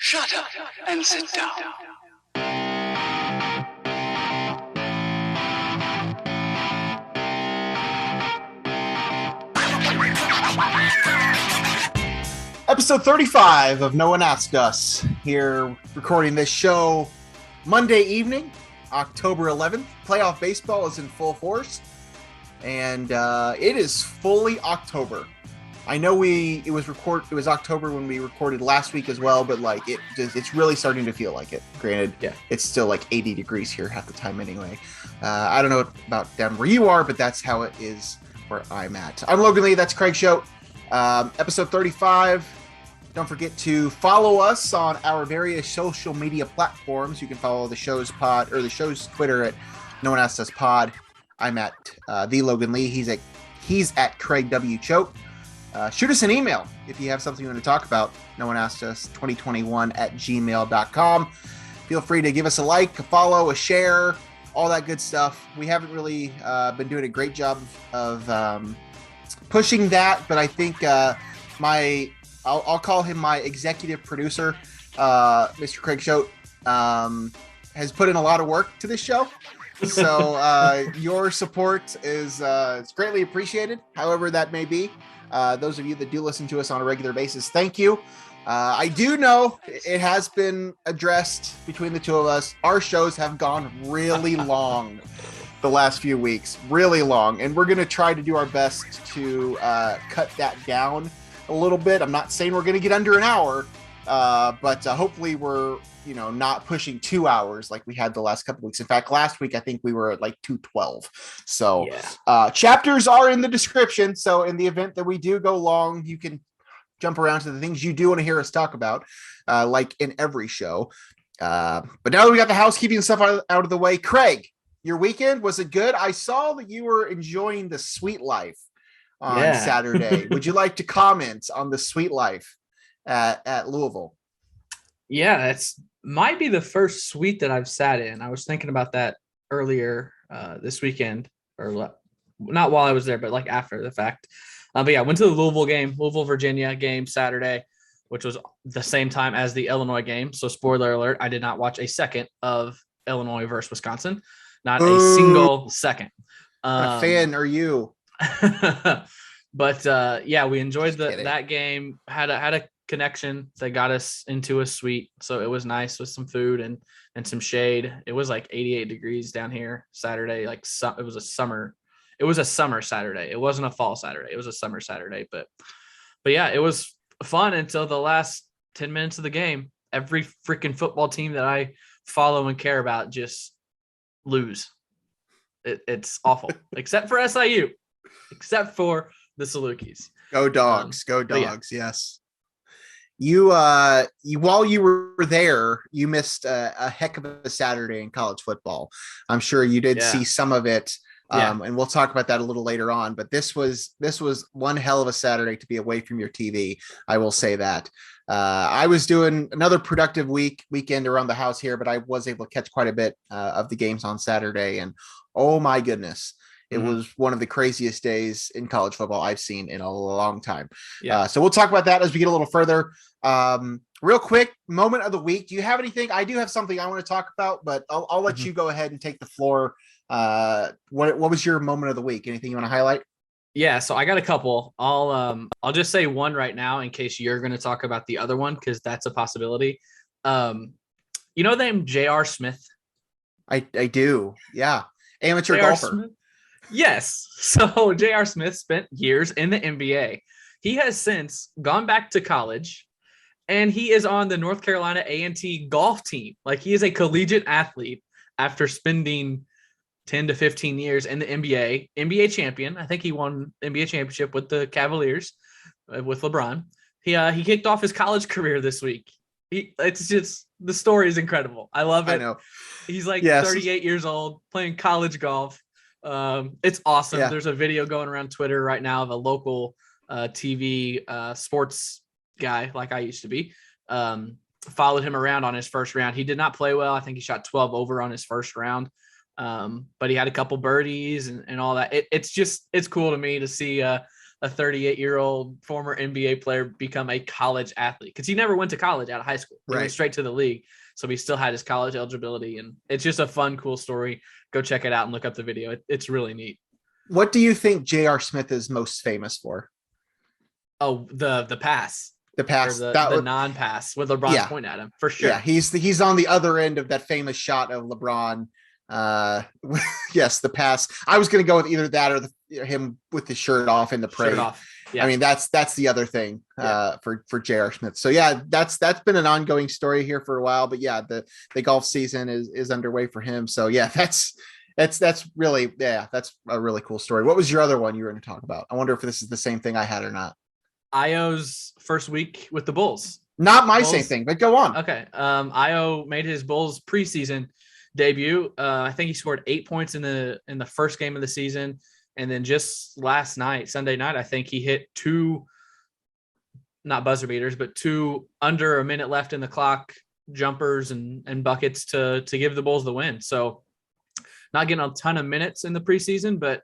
Shut up and sit down. Episode 35 of No One Asked Us. Here recording this show Monday evening, October 11th. Playoff baseball is in full force, and it is fully October. I know it was October when we recorded last week as well, but it's really starting to feel like it. Granted, It's still like 80 degrees here half the time anyway. I don't know about down where you are, but that's how it is where I'm at. I'm Logan Lee. That's Craig Shote. Episode 35. Don't forget to follow us on our various social media platforms. You can follow the show's Twitter at No One Asked Us Pod. I'm at the Logan Lee. He's at Craig W. Choate. Shoot us an email if you have something you want to talk about. No One Asked Us 2021 at gmail.com. Feel free to give us a like, a follow, a share, all that good stuff. We haven't really been doing a great job of pushing that, but I think I'll call him my executive producer, Mr. Craig Shote, has put in a lot of work to this show. So your support is greatly appreciated, however that may be. Those of you that do listen to us on a regular basis, thank you. I do know it has been addressed between the two of us. Our shows have gone really long the last few weeks, really long, and we're going to try to do our best to cut that down a little bit. I'm not saying we're going to get under an hour, but hopefully we're not pushing 2 hours like we had the last couple weeks. In fact, last week I think we were at like 2:12. So chapters are in the description. So in the event that we do go long, you can jump around to the things you do want to hear us talk about, like in every show. But now that we got the housekeeping stuff out of the way, Craig, your weekend, was it good? I saw that you were enjoying the sweet life on Saturday. Would you like to comment on the sweet life at Louisville? Yeah, it's might be the first suite that I've sat in. I was thinking about that earlier this weekend, or not while I was there, but like after the fact. But yeah, I went to the Louisville, Virginia game Saturday, which was the same time as the Illinois game. So spoiler alert, I did not watch a second of Illinois versus Wisconsin. Not a single second. What a fan are you? But we enjoyed that game. Had a connection that got us into a suite, so it was nice with some food and some shade. It was like 88 degrees down here Saturday. It was a summer Saturday. It wasn't a fall Saturday. It was a summer Saturday. But yeah, it was fun until the last 10 minutes of the game. Every freaking football team that I follow and care about just lose. It's awful, except for SIU, except for the Salukis. Go Dogs, go Dogs. Yeah. Yes. You while you were there, you missed a heck of a Saturday in college football. I'm sure you did see some of it. And we'll talk about that a little later on, but this was one hell of a Saturday to be away from your TV. I will say that. I was doing another productive weekend around the house here, but I was able to catch quite a bit of the games on Saturday, and oh my goodness, it was one of the craziest days in college football I've seen in a long time. So we'll talk about that as we get a little further. Real quick, moment of the week. Do you have anything? I do have something I want to talk about, but I'll let you go ahead and take the floor. What was your moment of the week? Anything you want to highlight? Yeah, so I got a couple. I'll just say one right now in case you're going to talk about the other one, because that's a possibility. You know the name J.R. Smith? I do. Yeah. Amateur golfer. Smith? Yes. So J.R. Smith spent years in the NBA. He has since gone back to college, and he is on the North Carolina A&T golf team. Like, he is a collegiate athlete after spending 10 to 15 years in the NBA champion. I think he won NBA championship with the Cavaliers with LeBron. He kicked off his college career this week. It's just, the story is incredible. I love it. I know. He's like 38 years old playing college golf. It's awesome. Yeah. There's a video going around Twitter right now of a local TV sports guy, like I used to be, followed him around on his first round. He did not play well. I think he shot 12 over on his first round. But he had a couple birdies and all that. It's cool to me to see a a 38-year-old former NBA player become a college athlete? Because he never went to college out of high school. He went straight to the league. So he still had his college eligibility. And it's just a fun, cool story. Go check it out and look up the video. It's really neat. What do you think J.R. Smith is most famous for? Oh, the pass. The pass. The non-pass with LeBron point at him, for sure. Yeah, he's on the other end of that famous shot of LeBron. Yes, the pass. I was going to go with either that or him with the shirt off in the parade. Yeah. I mean, that's the other thing for J.R. Smith. So yeah, that's been an ongoing story here for a while. But yeah, the golf season is underway for him. So yeah, that's really that's a really cool story. What was your other one you were going to talk about? I wonder if this is the same thing I had or not. Io's first week with the Bulls. Not my same thing, but go on. Okay. Io made his Bulls preseason debut. I think he scored 8 points in the first game of the season. And then just last night, Sunday night, I think he hit 2, not buzzer beaters, but 2 under a minute left in the clock jumpers and buckets to give the Bulls the win. So not getting a ton of minutes in the preseason, but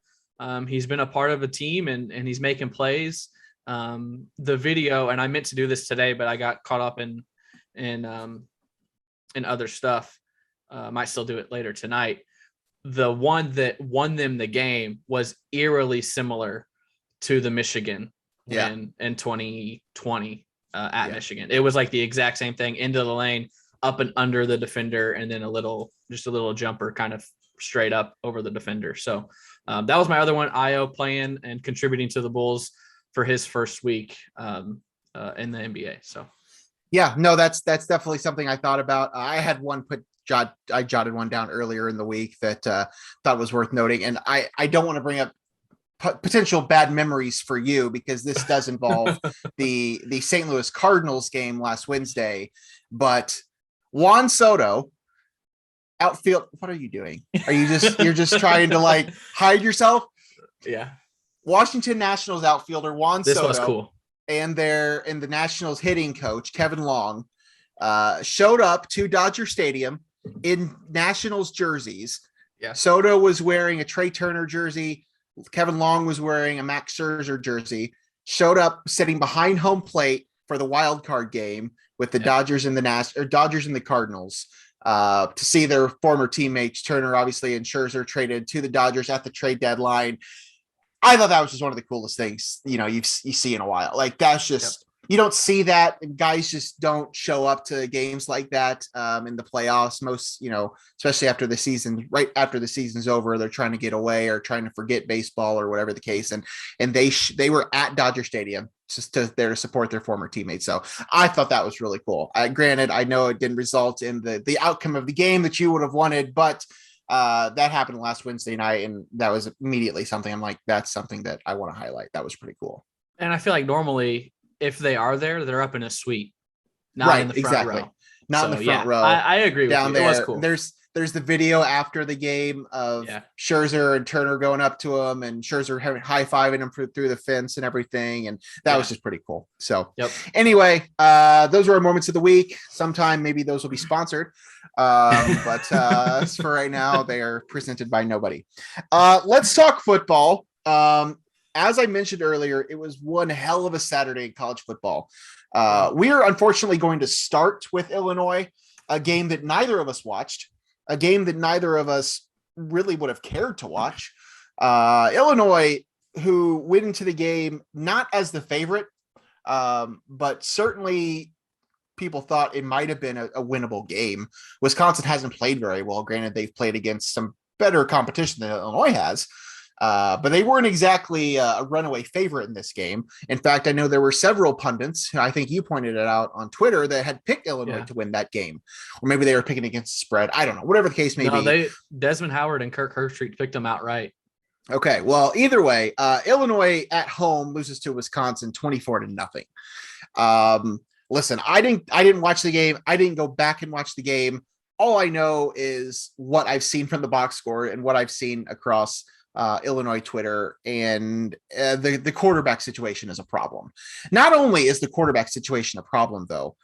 he's been a part of a team and he's making plays. The video, and I meant to do this today, but I got caught up in other stuff. Might still do it later tonight. The one that won them the game was eerily similar to the Michigan win in 2020 at Michigan. It was like the exact same thing, into the lane, up and under the defender, and then a little jumper kind of straight up over the defender. So that was my other one. Io playing and contributing to the Bulls for his first week in the NBA. So yeah, no, that's definitely something I thought about. I had one I jotted one down earlier in the week that thought was worth noting. And I don't want to bring up potential bad memories for you, because this does involve the St. Louis Cardinals game last Wednesday, but Juan Soto, outfield. What are you doing? You're just trying to like hide yourself? Yeah. Washington Nationals outfielder Juan Soto. This was cool. And the Nationals hitting coach, Kevin Long, showed up to Dodger Stadium in Nationals jerseys. Yeah. Soto was wearing a Trey Turner jersey. Kevin Long was wearing a Max Scherzer jersey. Showed up sitting behind home plate for the wild card game with the Dodgers and Dodgers and the Cardinals to see their former teammates, Turner obviously and Scherzer, traded to the Dodgers at the trade deadline. I thought that was just one of the coolest things, you see in a while. Like that's just, you don't see that. Guys just don't show up to games like that in the playoffs. Most, especially after the season, right after the season's over, they're trying to get away or trying to forget baseball or whatever the case. And they were at Dodger Stadium just there to support their former teammates. So I thought that was really cool. Granted, I know it didn't result in the outcome of the game that you would have wanted, but that happened last Wednesday night, and that was immediately something I'm like, that's something that I want to highlight. That was pretty cool. And I feel like normally if they are there, they're up in a suite, not in the front row. Not in the front row. I agree with you. There. It was cool. There's the video after the game of Scherzer and Turner going up to him, and Scherzer high-fiving him through the fence and everything, and that was just pretty cool. So anyway, those are our moments of the week. Sometime maybe those will be sponsored. But for right now, they are presented by nobody. Let's talk football. As I mentioned earlier, it was one hell of a Saturday in college football. We are unfortunately going to start with Illinois, a game that neither of us watched, a game that neither of us really would have cared to watch. Illinois, who went into the game not as the favorite, but certainly people thought it might have been a winnable game. Wisconsin hasn't played very well. Granted, they've played against some better competition than Illinois has. But they weren't exactly a runaway favorite in this game. In fact, I know there were several pundits, I think you pointed it out on Twitter, that had picked Illinois to win that game. Or maybe they were picking against the spread. I don't know. Whatever the case may be. Desmond Howard and Kirk Herbstreit picked them outright. Okay, well, either way, Illinois at home loses to Wisconsin 24-0. Listen, I didn't watch the game. I didn't go back and watch the game. All I know is what I've seen from the box score and what I've seen across Illinois Twitter, and the quarterback situation is a problem. Not only is the quarterback situation a problem, though,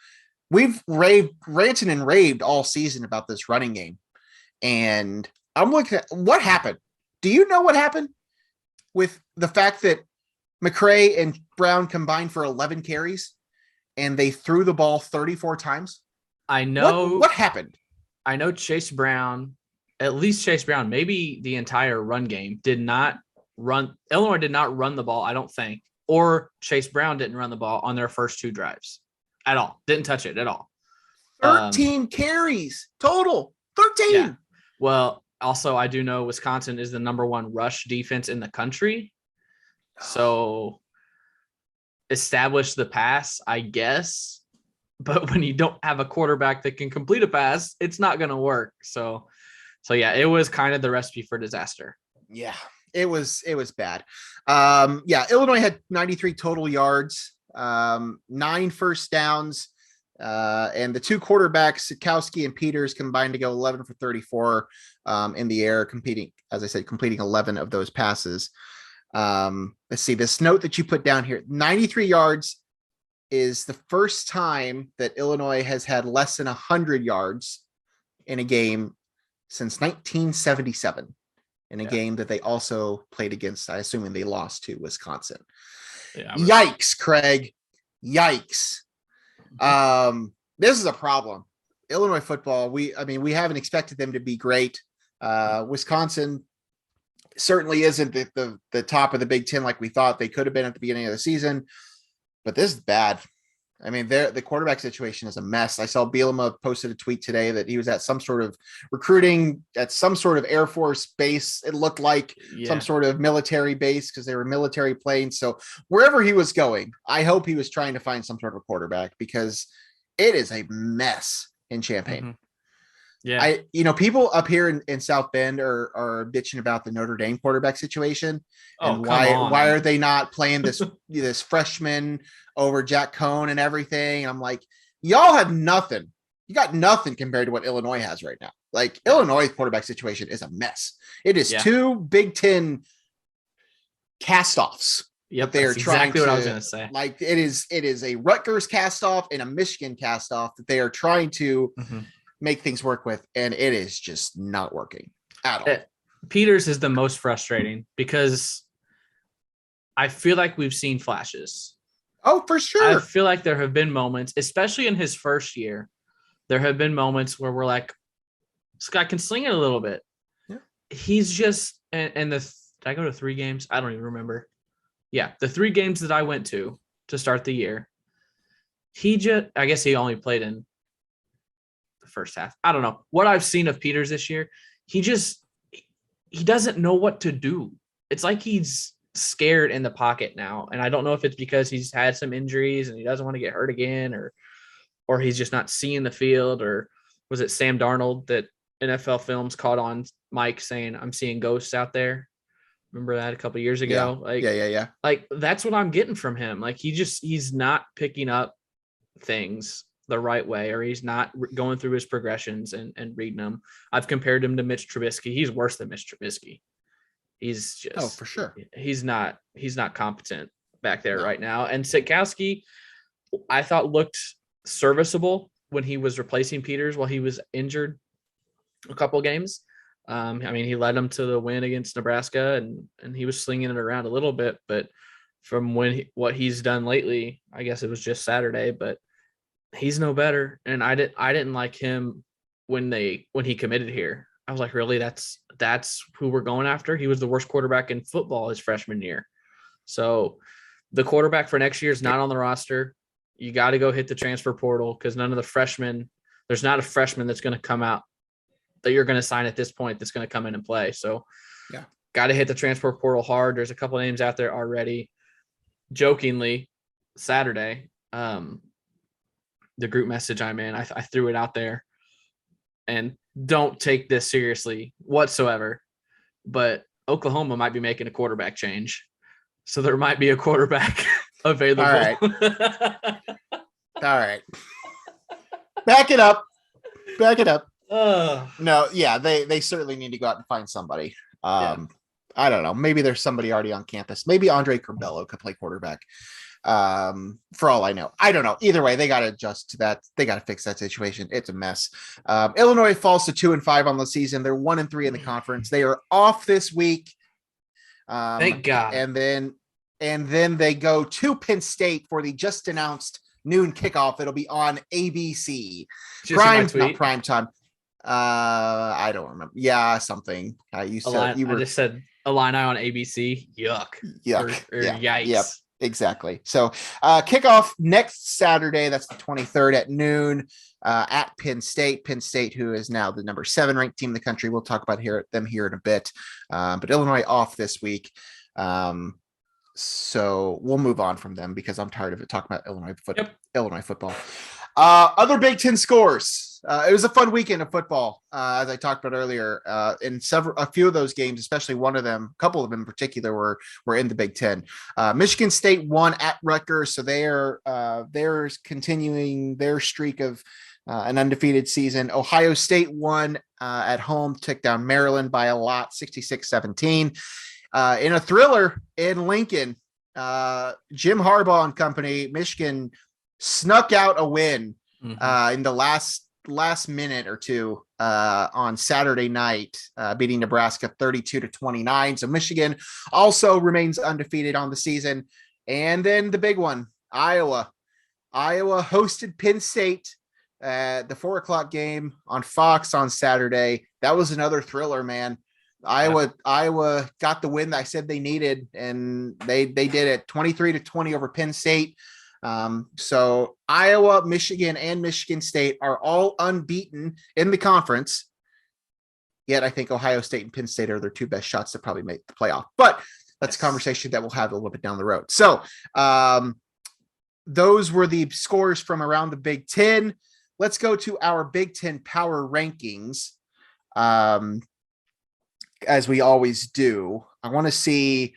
we've ranted and raved all season about this running game, and I'm looking at what happened. Do you know what happened with the fact that McCray and Brown combined for 11 carries, and they threw the ball 34 times. I know what happened. I know Chase Brown, at least Chase Brown, maybe the entire run game did not run. Illinois did not run the ball, I don't think, or Chase Brown didn't run the ball on their first 2 drives at all. Didn't touch it at all. 13 carries total. 13. Yeah. Well, also I do know Wisconsin is the number 1 rush defense in the country. So establish the pass, I guess. But when you don't have a quarterback that can complete a pass, it's not going to work. So yeah, it was kind of the recipe for disaster. Yeah, it was bad. Illinois had 93 total yards, 9 first downs, and the 2 quarterbacks, Sikowski and Peters, combined to go 11 for 34 in the air, completing 11 of those passes. Let's see, this note that you put down here, 93 yards is the first time that Illinois has had less than 100 yards in a game since 1977, in a game that they also played against, I assuming they lost to Wisconsin. Yeah, yikes, Craig. Yikes. This is a problem. Illinois football, we haven't expected them to be great. Wisconsin certainly isn't the top of the Big Ten like we thought they could have been at the beginning of the season, but this is bad. I mean, the quarterback situation is a mess. I saw Bielema posted a tweet today that he was at some sort of recruiting at some sort of Air Force base. It looked like some sort of military base because they were military planes. So wherever he was going, I hope he was trying to find some sort of quarterback because it is a mess in Champaign. Mm-hmm. Yeah. People up here in South Bend are bitching about the Notre Dame quarterback situation and why are they not playing this freshman over Jack Cohn and everything. And I'm like, y'all have nothing. You got nothing compared to what Illinois has right now. Like Illinois' quarterback situation is a mess. It is 2 Big Ten cast-offs. Yep, they are trying exactly what I was going to say. Like it is a Rutgers cast-off and a Michigan cast-off that they are trying to make things work with, and it is just not working at all. Peters is the most frustrating because I feel like we've seen flashes. Oh, for sure. I feel like there have been moments, especially in his first year, there have been moments where we're like, this guy can sling it a little bit. Yeah. He's just, and did I go to 3 games? I don't even remember. Yeah, the 3 games that I went to start the year, I guess he only played in the first half. I don't know. What I've seen of Peters this year, he doesn't know what to do. It's like he's scared in the pocket now. And I don't know if it's because he's had some injuries and he doesn't want to get hurt again, or he's just not seeing the field, or was it Sam Darnold that NFL Films caught on Mike saying, "I'm seeing ghosts out there"? Remember that a couple of years ago? Yeah. Like that's what I'm getting from him. Like he's not picking up things the right way, or he's not going through his progressions and reading them. I've compared him to Mitch Trubisky. He's worse than Mitch Trubisky. He's just, for sure. He's not competent back there right now. And Sikowski, I thought looked serviceable when he was replacing Peters while he was injured a couple games. He led them to the win against Nebraska, and he was slinging it around a little bit. But from what he's done lately, I guess it was just Saturday, but he's no better. And I didn't like him when he committed here. I was like, really? That's who we're going after? He was the worst quarterback in football his freshman year. So the quarterback for next year is not on the roster. You got to go hit the transfer portal because there's not a freshman that's going to come out that you're going to sign at this point that's going to come in and play. So got to hit the transfer portal hard. There's a couple of names out there already. Jokingly, Saturday, the group message I'm in, I threw it out there, and don't take this seriously whatsoever, but Oklahoma might be making a quarterback change. So there might be a quarterback available. All right. Back it up. No, yeah, they certainly need to go out and find somebody. I don't know. Maybe there's somebody already on campus. Maybe Andre Curbelo could play quarterback. For all I know. I don't know. Either way, they got to adjust to that. They got to fix that situation. It's a mess. Illinois falls to 2-5 on the season. They're 1-3 in the conference. They are off this week. Thank God. And then and then they go to Penn State for the just announced noon kickoff. It'll be on ABC. Not prime time. I don't remember. Yeah, something. You just said Illini on ABC. Yuck. Or yikes. Yep. Exactly. So kickoff next Saturday. That's the 23rd at noon at Penn State. Penn State, who is now the number 7 ranked team in the country. We'll talk about them here in a bit. But Illinois off this week. So we'll move on from them because I'm tired of it talking about Illinois football. Other Big Ten scores. It was a fun weekend of football, as I talked about earlier. In a few of those games, especially one of them, a couple of them in particular, were in the Big Ten. Michigan State won at Rutgers, so they're continuing their streak of an undefeated season. Ohio State won at home, took down Maryland by a lot, 66-17. In a thriller in Lincoln, Jim Harbaugh and company, Michigan snuck out a win in the last minute or two on Saturday night, beating Nebraska 32-29. So Michigan also remains undefeated on the season. And then the big one, Iowa hosted Penn State at the 4:00 game on Fox on Saturday. That was another thriller, man. Iowa got the win that I said they needed, and they did it 23-20 over Penn State. So Iowa, Michigan, and Michigan State are all unbeaten in the conference. Yet I think Ohio State and Penn State are their two best shots to probably make the playoff. But that's a conversation that we'll have a little bit down the road. So those were the scores from around the Big Ten. Let's go to our Big Ten Power Rankings. As we always do, I want to see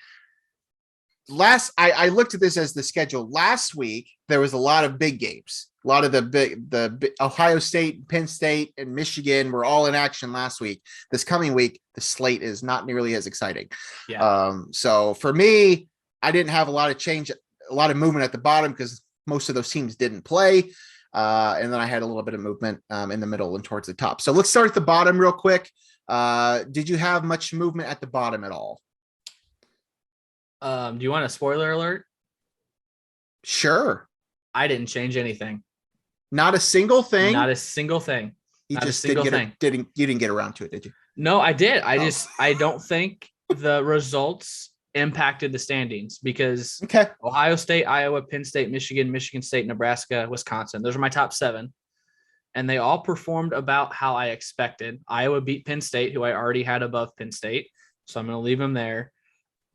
I looked at this as the schedule. Last week, there was a lot of big games. A lot of the Ohio State, Penn State, and Michigan were all in action last week. This coming week, the slate is not nearly as exciting. Yeah. So for me, I didn't have a lot of movement at the bottom because most of those teams didn't play. And then I had a little bit of movement in the middle and towards the top. So let's start at the bottom real quick. Did you have much movement at the bottom at all? Do you want a spoiler alert? Sure. I didn't change anything. Not a single thing? Not a single thing. You didn't get around to it, did you? No, I did. I don't think the results impacted the standings because Ohio State, Iowa, Penn State, Michigan, Michigan State, Nebraska, Wisconsin. Those are my top 7. And they all performed about how I expected. Iowa beat Penn State, who I already had above Penn State. So I'm going to leave them there.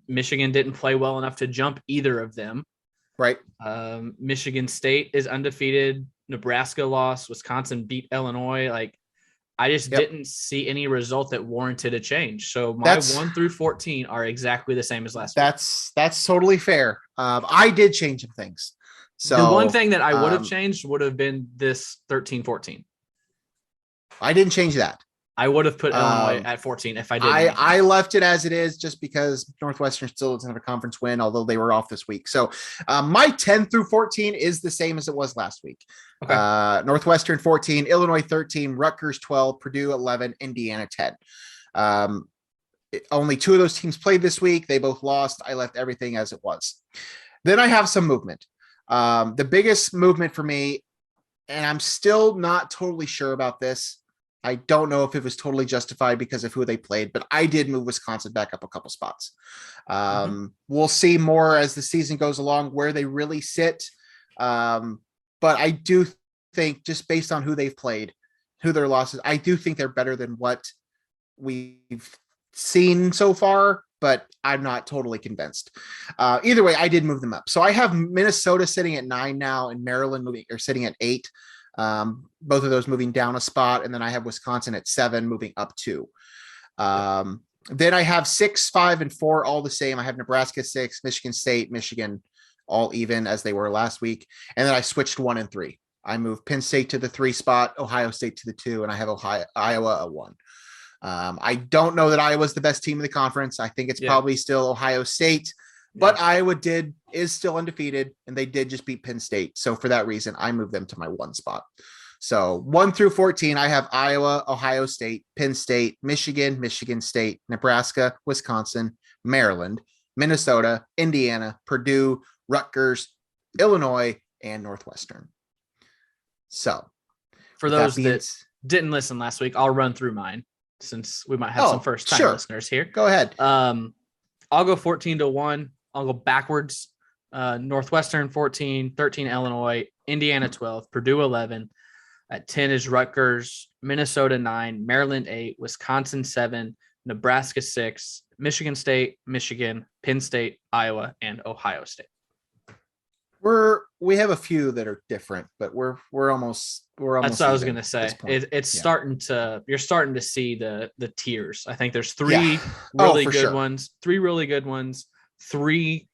Michigan didn't play well enough to jump either of them. Right. Michigan State is undefeated. Nebraska lost. Wisconsin beat Illinois. I just didn't see any result that warranted a change. So my 1 through 14 are exactly the same as last week. That's totally fair. I did change some things. So the one thing that I would have changed would have been this 13-14. I didn't change that. I would have put Illinois at 14 if I did. I left it as it is just because Northwestern still doesn't have a conference win, although they were off this week. So my 10 through 14 is the same as it was last week. Okay. Northwestern 14, Illinois 13, Rutgers 12, Purdue 11, Indiana 10. Only 2 of those teams played this week. They both lost. I left everything as it was. Then I have some movement. The biggest movement for me, and I'm still not totally sure about this. I don't know if it was totally justified because of who they played, but I did move Wisconsin back up a couple spots. We'll see more as the season goes along where they really sit. But I do think just based on who they've played, who their losses, I do think they're better than what we've seen so far, but I'm not totally convinced. Either way, I did move them up. So I have Minnesota sitting at 9 now and Maryland sitting at 8. Both of those moving down a spot. And then I have Wisconsin at 7 moving up 2. Then I have 6, 5, and 4 all the same. I have Nebraska 6, Michigan State, Michigan all even as they were last week. And then I switched 1 and 3. I moved Penn State to the 3 spot, Ohio State to the 2, and I have Iowa a 1. I don't know that Iowa's the best team in the conference. I think it's probably still Ohio State, but Iowa is still undefeated, and they did just beat Penn State. So for that reason, I moved them to my 1 spot. So 1 through 14, I have Iowa, Ohio State, Penn State, Michigan, Michigan State, Nebraska, Wisconsin, Maryland, Minnesota, Indiana, Purdue, Rutgers, Illinois, and Northwestern. So for those that didn't listen last week, I'll run through mine since we might have some first-time listeners here. Go ahead. I'll go 14-1. I'll go backwards. Northwestern 14, 13 Illinois, Indiana 12, Purdue 11. At 10 is Rutgers, Minnesota 9, Maryland 8, Wisconsin 7, Nebraska 6, Michigan State, Michigan, Penn State, Iowa, and Ohio State. We have a few that are different, but we're almost. That's what I was going to say. It's starting to. You're starting to see the tiers. I think there's three really good ones, 3 really good ones, 3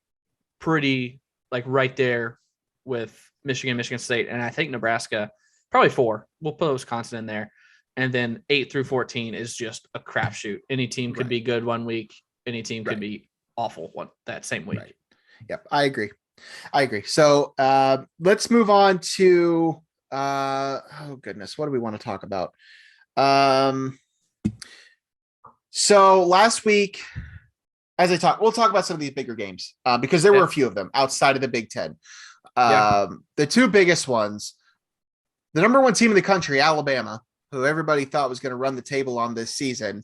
pretty like right there with Michigan, Michigan State, and I think Nebraska, probably 4. We'll put Wisconsin in there, and then 8 through 14 is just a crapshoot. Any team could be good one week. Any team could be awful that same week. Right. Yep, I agree. So let's move on to oh goodness, what do we want to talk about? So last week, we'll talk about some of these bigger games because there were a few of them outside of the Big Ten. The 2 biggest ones, the number 1 team in the country, Alabama, who everybody thought was going to run the table on this season,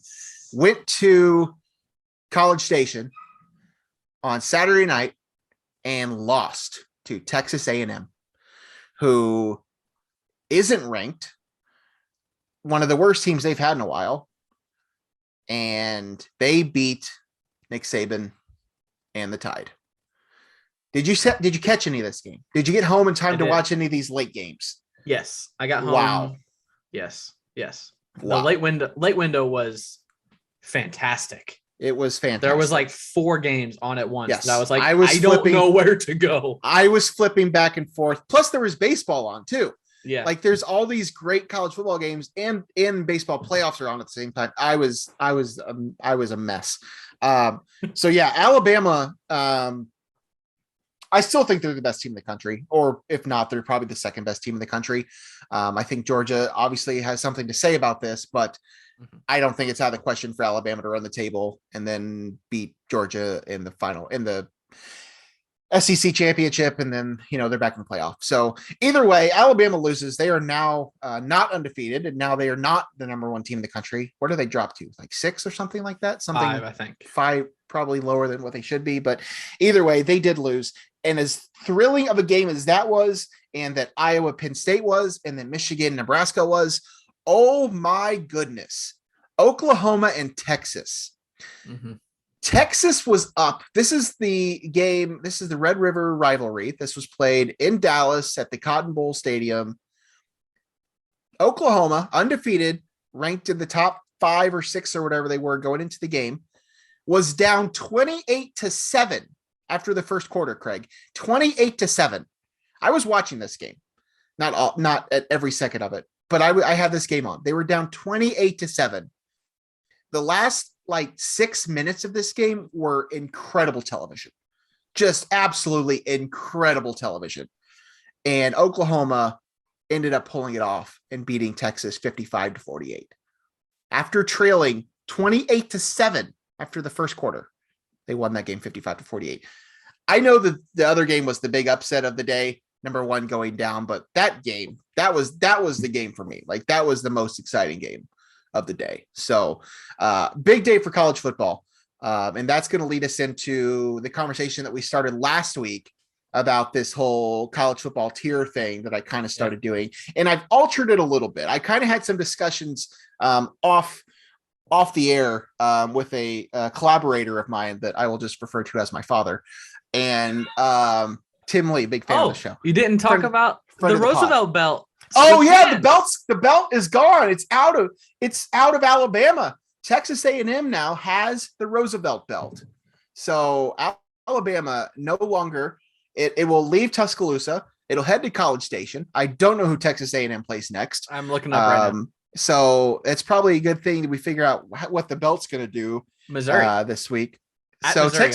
went to College Station on Saturday night and lost to Texas A&M, who isn't ranked, one of the worst teams they've had in a while, and they beat Nick Saban and the Tide. Did you catch any of this game? Did you get home in time to watch any of these late games? Yes, I got home. Wow. Yes. Wow. The late window was fantastic. It was fantastic. There was like 4 games on at once. Yes. I was like, I don't know where to go. I was flipping back and forth. Plus there was baseball on too. Yeah. Like there's all these great college football games and baseball playoffs are on at the same time. I was a mess. So yeah, Alabama, I still think they're the best team in the country, or if not, they're probably the second best team in the country. I think Georgia obviously has something to say about this, but I don't think it's out of the question for Alabama to run the table and then beat Georgia in the SEC championship. And then, they're back in the playoff. So either way, Alabama loses. They are now not undefeated. And now they are not the number 1 team in the country. Where do they drop to? Like 6 or something like that? 5, I think. 5, probably lower than what they should be. But either way, they did lose. And as thrilling of a game as that was, and that Iowa Penn State was, and then Michigan Nebraska was, oh my goodness. Oklahoma and Texas. Mm-hmm. Texas was up. This is the game. This is the Red River rivalry. This was played in Dallas at the Cotton Bowl Stadium. Oklahoma, undefeated, ranked in the top 5 or 6 or whatever they were going into the game, was down 28-7 after the first quarter, Craig. 28-7. I was watching this game. Not at every second of it, but I had this game on. They were down 28-7. The last 6 minutes of this game were incredible television, just absolutely incredible television. And Oklahoma ended up pulling it off and beating Texas 55-48 after trailing 28-7 after the first quarter. They won that game 55-48. I know that the other game was the big upset of the day, number 1 going down, but that game, that was the game for me. Like that was the most exciting game of the day. So big day for college football. And that's going to lead us into the conversation that we started last week about this whole college football tier thing that I kind of started doing. And I've altered it a little bit. I kind of had some discussions off the air with a collaborator of mine that I will just refer to as my father. And Tim Lee, big fan of the show. You didn't talk about the Roosevelt belt. Oh yeah, the belt is gone. It's out of Alabama. Texas A&M now has the Roosevelt belt. So Alabama no longer, it will leave Tuscaloosa. It'll head to College Station. I don't know who Texas A&M plays next. I'm looking up right now. So it's probably a good thing that we figure out what the belt's going to do Missouri this week. So Missouri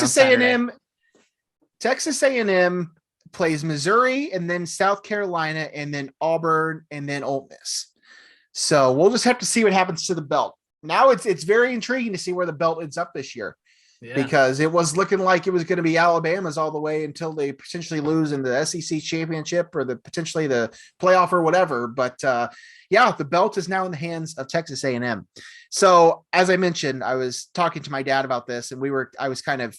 Texas A&M plays Missouri and then South Carolina and then Auburn and then Ole Miss. So we'll just have to see what happens to the belt. Now it's very intriguing to see where the belt ends up this year. because it was looking like it was going to be Alabama's all the way until they potentially lose in the SEC championship or potentially the playoff or whatever. But the belt is now in the hands of Texas A&M. So as I mentioned, I was talking to my dad about this, and I was kind of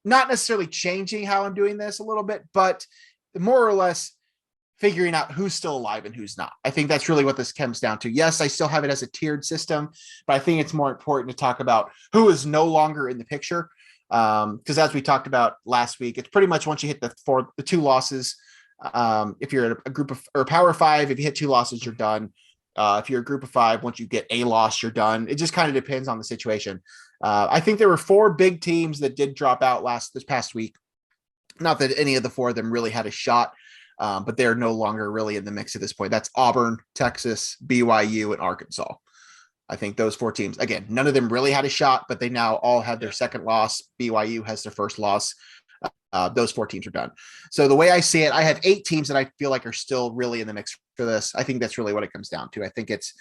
not necessarily changing how I'm doing this a little bit, but more or less figuring out who's still alive and who's not. I think that's really what this comes down to. Yes, I still have it as a tiered system, but I think it's more important to talk about who is no longer in the picture. Because as we talked about last week, it's pretty much once you hit the two losses, if you're a group of or Power Five, if you hit two losses, you're done. If you're a group of five, once you get a loss, you're done. It just kind of depends on the situation. I think there were 4 big teams that did drop out this past week. Not that any of the 4 of them really had a shot. But they're no longer really in the mix at this point. That's Auburn, Texas, BYU, and Arkansas. I think those 4 teams, again, none of them really had a shot, but they now all had their second loss. BYU has their first loss. Those 4 teams are done. So the way I see it, I have 8 teams that I feel like are still really in the mix for this. I think that's really what it comes down to. I think it's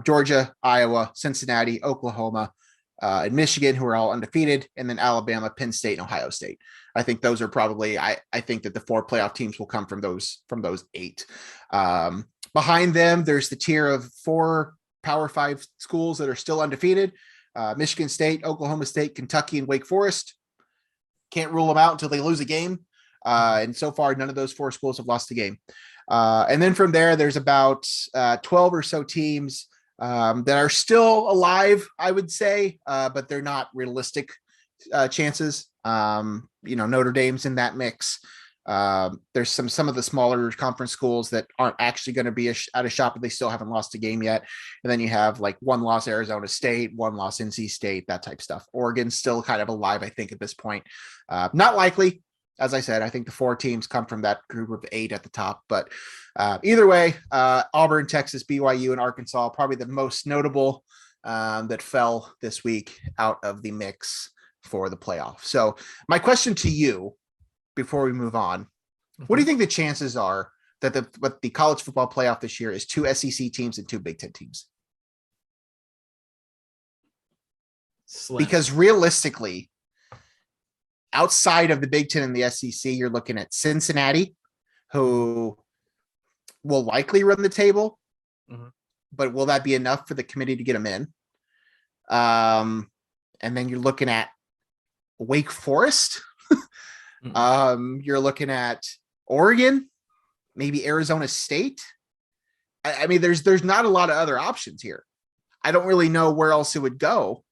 Georgia, Iowa, Cincinnati, Oklahoma, and Michigan, who are all undefeated, and then Alabama, Penn State, and Ohio State. I think those are probably, I think that the 4 playoff teams will come from those 8. Behind them, there's the tier of 4 Power 5 schools that are still undefeated. Michigan State, Oklahoma State, Kentucky, and Wake Forest. Can't rule them out until they lose a game. And so far, none of those 4 schools have lost a game. And then from there, there's about 12 or so teams that are still alive, I would say, but they're not realistic chances. Notre Dame's in that mix. There's some of the smaller conference schools that aren't actually going to be out of shot, but they still haven't lost a game yet. And then you have like 1 loss Arizona State, 1 loss NC State, that type of stuff. Oregon's still kind of alive, I think, at this point. Not likely. As I said, I think the 4 teams come from that group of 8 at the top. But either way, Auburn, Texas, BYU, and Arkansas, probably the most notable that fell this week out of the mix for the playoff. So my question to you before we move on, what do you think the chances are that the college football playoff this year is 2 SEC teams and 2 Big Ten teams? Slim. Because realistically, outside of the Big Ten and the SEC, you're looking at Cincinnati, who will likely run the table, but will that be enough for the committee to get them in? And then you're looking at Wake Forest. You're looking at Oregon, maybe Arizona State. I mean, there's not a lot of other options here. I don't really know where else it would go.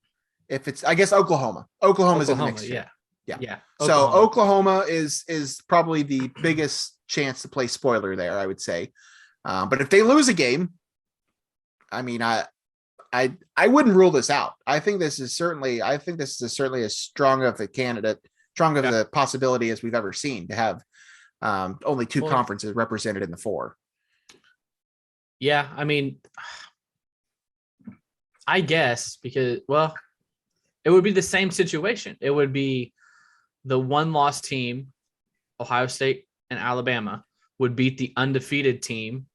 If it's, I guess Oklahoma. Oklahoma's in the mix. Yeah. So Oklahoma is probably the biggest chance to play spoiler there, I would say. But if they lose a game, I mean, I wouldn't rule this out. I think this is certainly as strong of a candidate, strong of the possibility as we've ever seen to have only 2 conferences represented in the 4. Yeah, I mean, I guess because, well, it would be the same situation. It would be the 1-loss team, Ohio State and Alabama, would beat the undefeated team,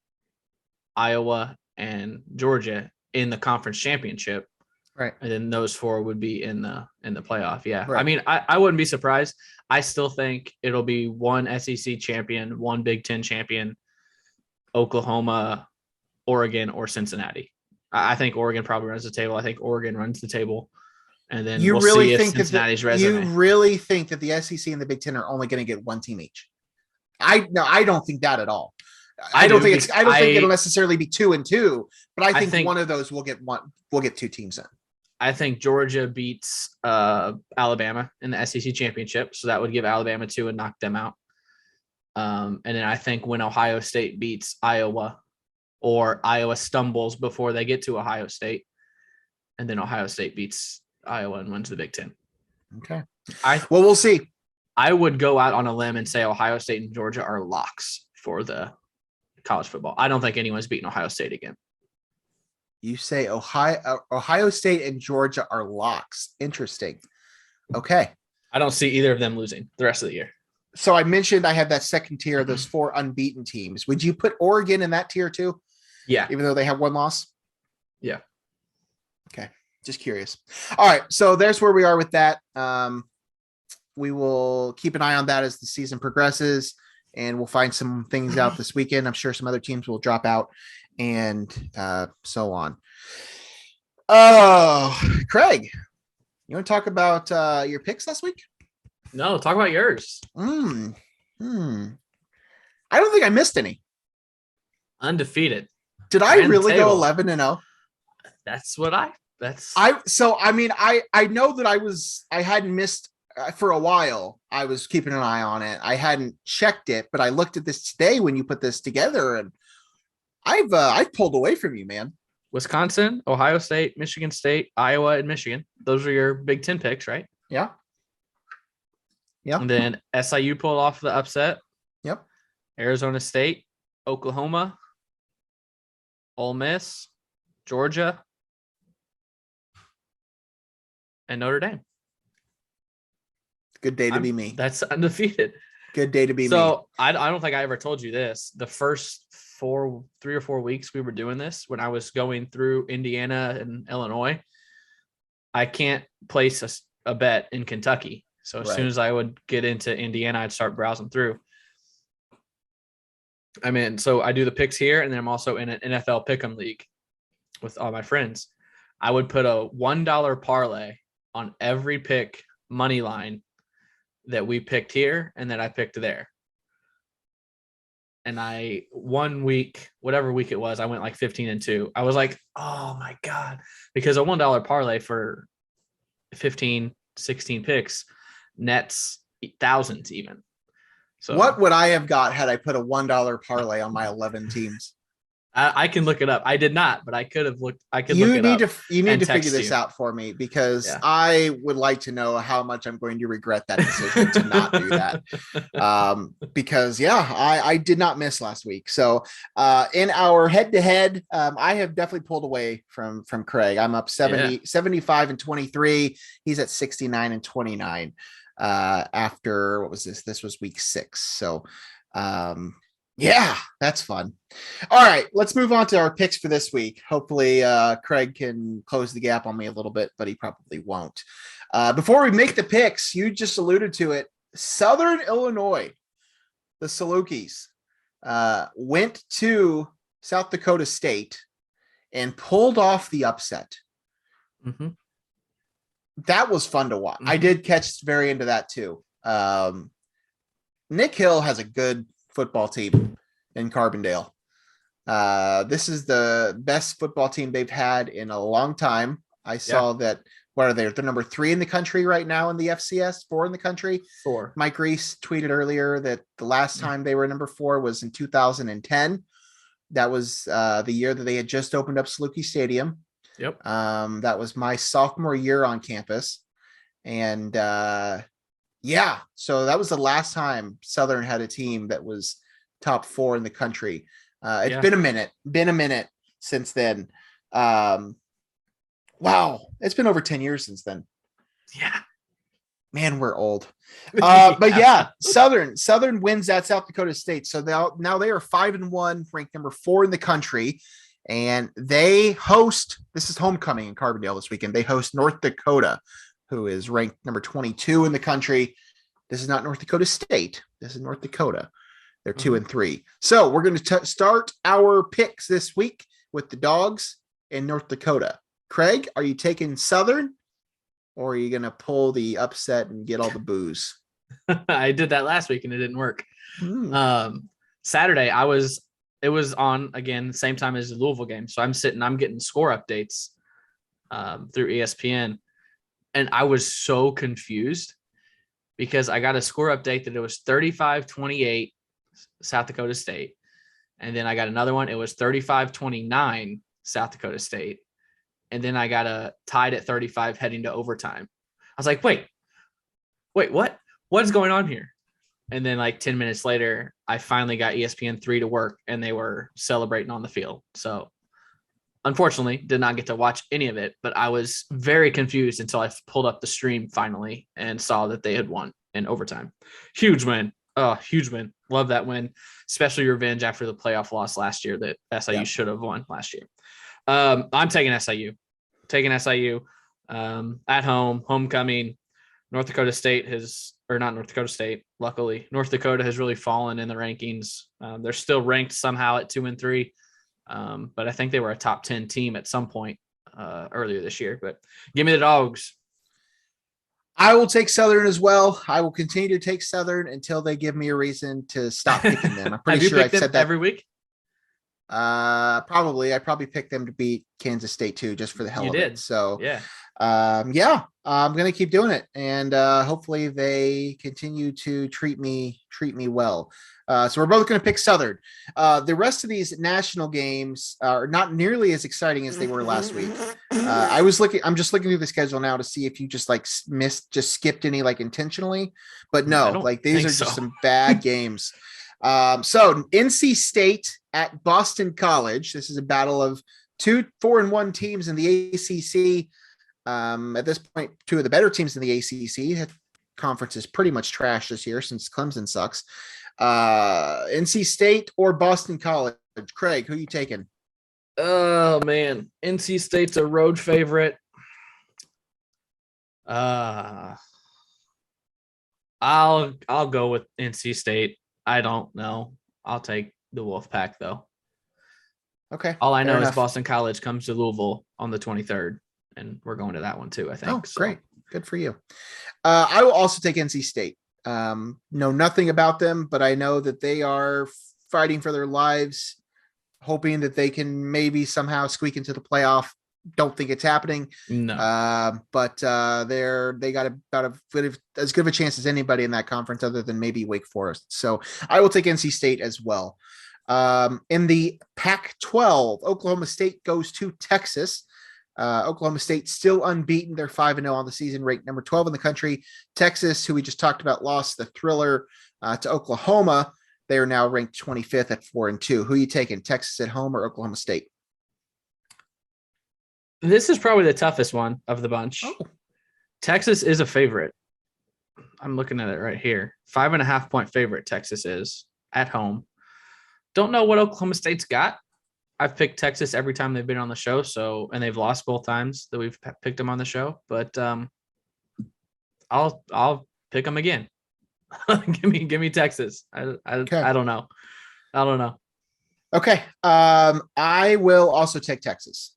Iowa and Georgia, in the conference championship. Right. And then those 4 would be in the playoff. Yeah. Right. I mean, I wouldn't be surprised. I still think it'll be 1 SEC champion, 1 Big Ten champion, Oklahoma, Oregon, or Cincinnati. I think Oregon probably runs the table. I think Oregon runs the table. And then we'll see if Cincinnati's resume. You really think that the SEC and the Big Ten are only going to get 1 team each? I don't think that at all. I don't think it'll necessarily be 2 and 2, but I think one of those will get 2 teams in. I think Georgia beats Alabama in the SEC championship, so that would give Alabama 2 and knock them out. And then I think when Ohio State beats Iowa, or Iowa stumbles before they get to Ohio State, and then Ohio State beats Iowa and wins the Big Ten. Okay. We'll see. I would go out on a limb and say Ohio State and Georgia are locks for the college football. I don't think anyone's beating Ohio State again. You say Ohio State and Georgia are locks. Interesting. Okay. I don't see either of them losing the rest of the year. So I mentioned I have that second tier of those 4 unbeaten teams. Would you put Oregon in that tier too? Yeah. Even though they have 1 loss? Yeah. Okay. Just curious. All right. So there's where we are with that. We will keep an eye on that as the season progresses, and we'll find some things out this weekend. I'm sure some other teams will drop out and so on. Oh, Craig, you want to talk about your picks last week? No, talk about yours. I don't think I missed any. Undefeated. Did I really go 11-0? That's what I know that I hadn't missed for a while. I was keeping an eye on it. I hadn't checked it, but I looked at this today when you put this together, and I've pulled away from you, man. Wisconsin, Ohio State, Michigan State, Iowa, and Michigan. Those are your Big Ten picks, right? Yeah. Yeah. And then SIU pulled off the upset. Yep. Arizona State, Oklahoma, Ole Miss, Georgia, and Notre Dame. Good day to be me. That's undefeated. Good day to be me. So I don't think I ever told you this. The first 3 or 4 weeks we were doing this, when I was going through Indiana and Illinois, I can't place a bet in Kentucky. So as soon as I would get into Indiana, I'd start browsing through. So I do the picks here, and then I'm also in an NFL pick'em league with all my friends. I would put a $1 parlay on every pick money line that we picked here and that I picked there. And one week, whatever week it was, I went like 15-2. I was like, oh my God, because a $1 parlay for 15, 16 picks nets thousands even. So what would I have got had I put a $1 parlay on my 11 teams? I can look it up. I did not, but I could have looked. You need to figure this out for me, because I would like to know how much I'm going to regret that decision to not do that. Because I did not miss last week. So in our head-to-head, I have definitely pulled away from Craig. I'm up 75-23. He's at 69-29 after, what was this? This was week 6. So yeah, that's fun. All right, let's move on to our picks for this week. Hopefully, Craig can close the gap on me a little bit, but he probably won't. Before we make the picks, you just alluded to it. Southern Illinois, the Salukis, went to South Dakota State and pulled off the upset. Mm-hmm. That was fun to watch. Mm-hmm. I did catch very into that too. Nick Hill has a good football team in Carbondale. This is the best football team they've had in a long time. I saw that. What are they? They're number 3 in the country right now in the FCS, 4 in the country. 4. Mike Reese tweeted earlier that the last time they were number 4 was in 2010. That was the year that they had just opened up Saluki Stadium. Yep. That was my sophomore year on campus. And so that was the last time Southern had a team that was top 4 in the country. It's been a minute since then. Wow. It's been over 10 years since then. Yeah, man, we're old. But Southern wins at South Dakota State. So now they are 5-1, ranked number 4 in the country. And they host, this is homecoming in Carbondale this weekend. They host North Dakota, who is ranked number 22 in the country. This is not North Dakota State. This is North Dakota. They're 2-3. So we're going to start our picks this week with the Dogs in North Dakota. Craig, are you taking Southern, or are you going to pull the upset and get all the booze? I did that last week and it didn't work. Saturday, it was on again, same time as the Louisville game. So I'm getting score updates through ESPN. And I was so confused because I got a score update that it was 35-28 South Dakota State. And then I got another one. It was 35-29 South Dakota State. And then I got a tied at 35 heading to overtime. I was like, wait, what? What's going on here? And then like 10 minutes later, I finally got ESPN 3 to work and they were celebrating on the field. So unfortunately, did not get to watch any of it, but I was very confused until I pulled up the stream finally and saw that they had won in overtime. Huge win. Oh, huge win. Love that win, especially revenge after the playoff loss last year that SIU should have won last year. I'm taking SIU. At home, homecoming. North Dakota State not North Dakota State. Luckily, North Dakota has really fallen in the rankings. They're still ranked somehow at 2-3, but I think they were a top 10 team at some point earlier this year. But give me the Dogs. I will take Southern as well. I will continue to take Southern until they give me a reason to stop picking them. I'm pretty sure I've said that every week. Probably. I probably picked them to beat Kansas State too, just for the hell of it. So yeah, I'm gonna keep doing it, and hopefully they continue to treat me well. So we're both going to pick Southern. The rest of these national games are not nearly as exciting as they were last week. I'm just looking through the schedule now to see if you just skipped any intentionally, but no, these are just some bad games. So NC State at Boston College. This is a battle of 2 4-1 teams in the ACC. At this point, 2 of the better teams in the ACC. Conference is pretty much trash this year since Clemson sucks. NC State or Boston College? Craig, who are you taking? Oh man, NC State's a road favorite. I'll go with NC State. I don't know. I'll take the Wolfpack though. Okay. All I know is Boston College comes to Louisville on the 23rd, and we're going to that one too, I think. Oh, great. Good for you. I will also take NC State. Know nothing about them, but I know that they are fighting for their lives, hoping that they can maybe somehow squeak into the playoff. Don't think it's happening. No. But they got about as good of a chance as anybody in that conference, other than maybe Wake Forest. So I will take NC State as well. In the Pac-12, Oklahoma State goes to Texas. Oklahoma State still unbeaten. They're 5-0 on the season, ranked number 12 in the country. Texas, who we just talked about, lost the thriller to Oklahoma. They are now ranked 25th at 4-2. Who are you taking, Texas at home or Oklahoma State? This is probably the toughest one of the bunch. Oh. Texas is a favorite. I'm looking at it right here. 5.5 point favorite Texas is at home. Don't know what Oklahoma State's got. I've picked Texas every time they've been on the show, and they've lost both times that we've picked them on the show. But I'll pick them again. give me Texas. I don't know. Okay. I will also take Texas.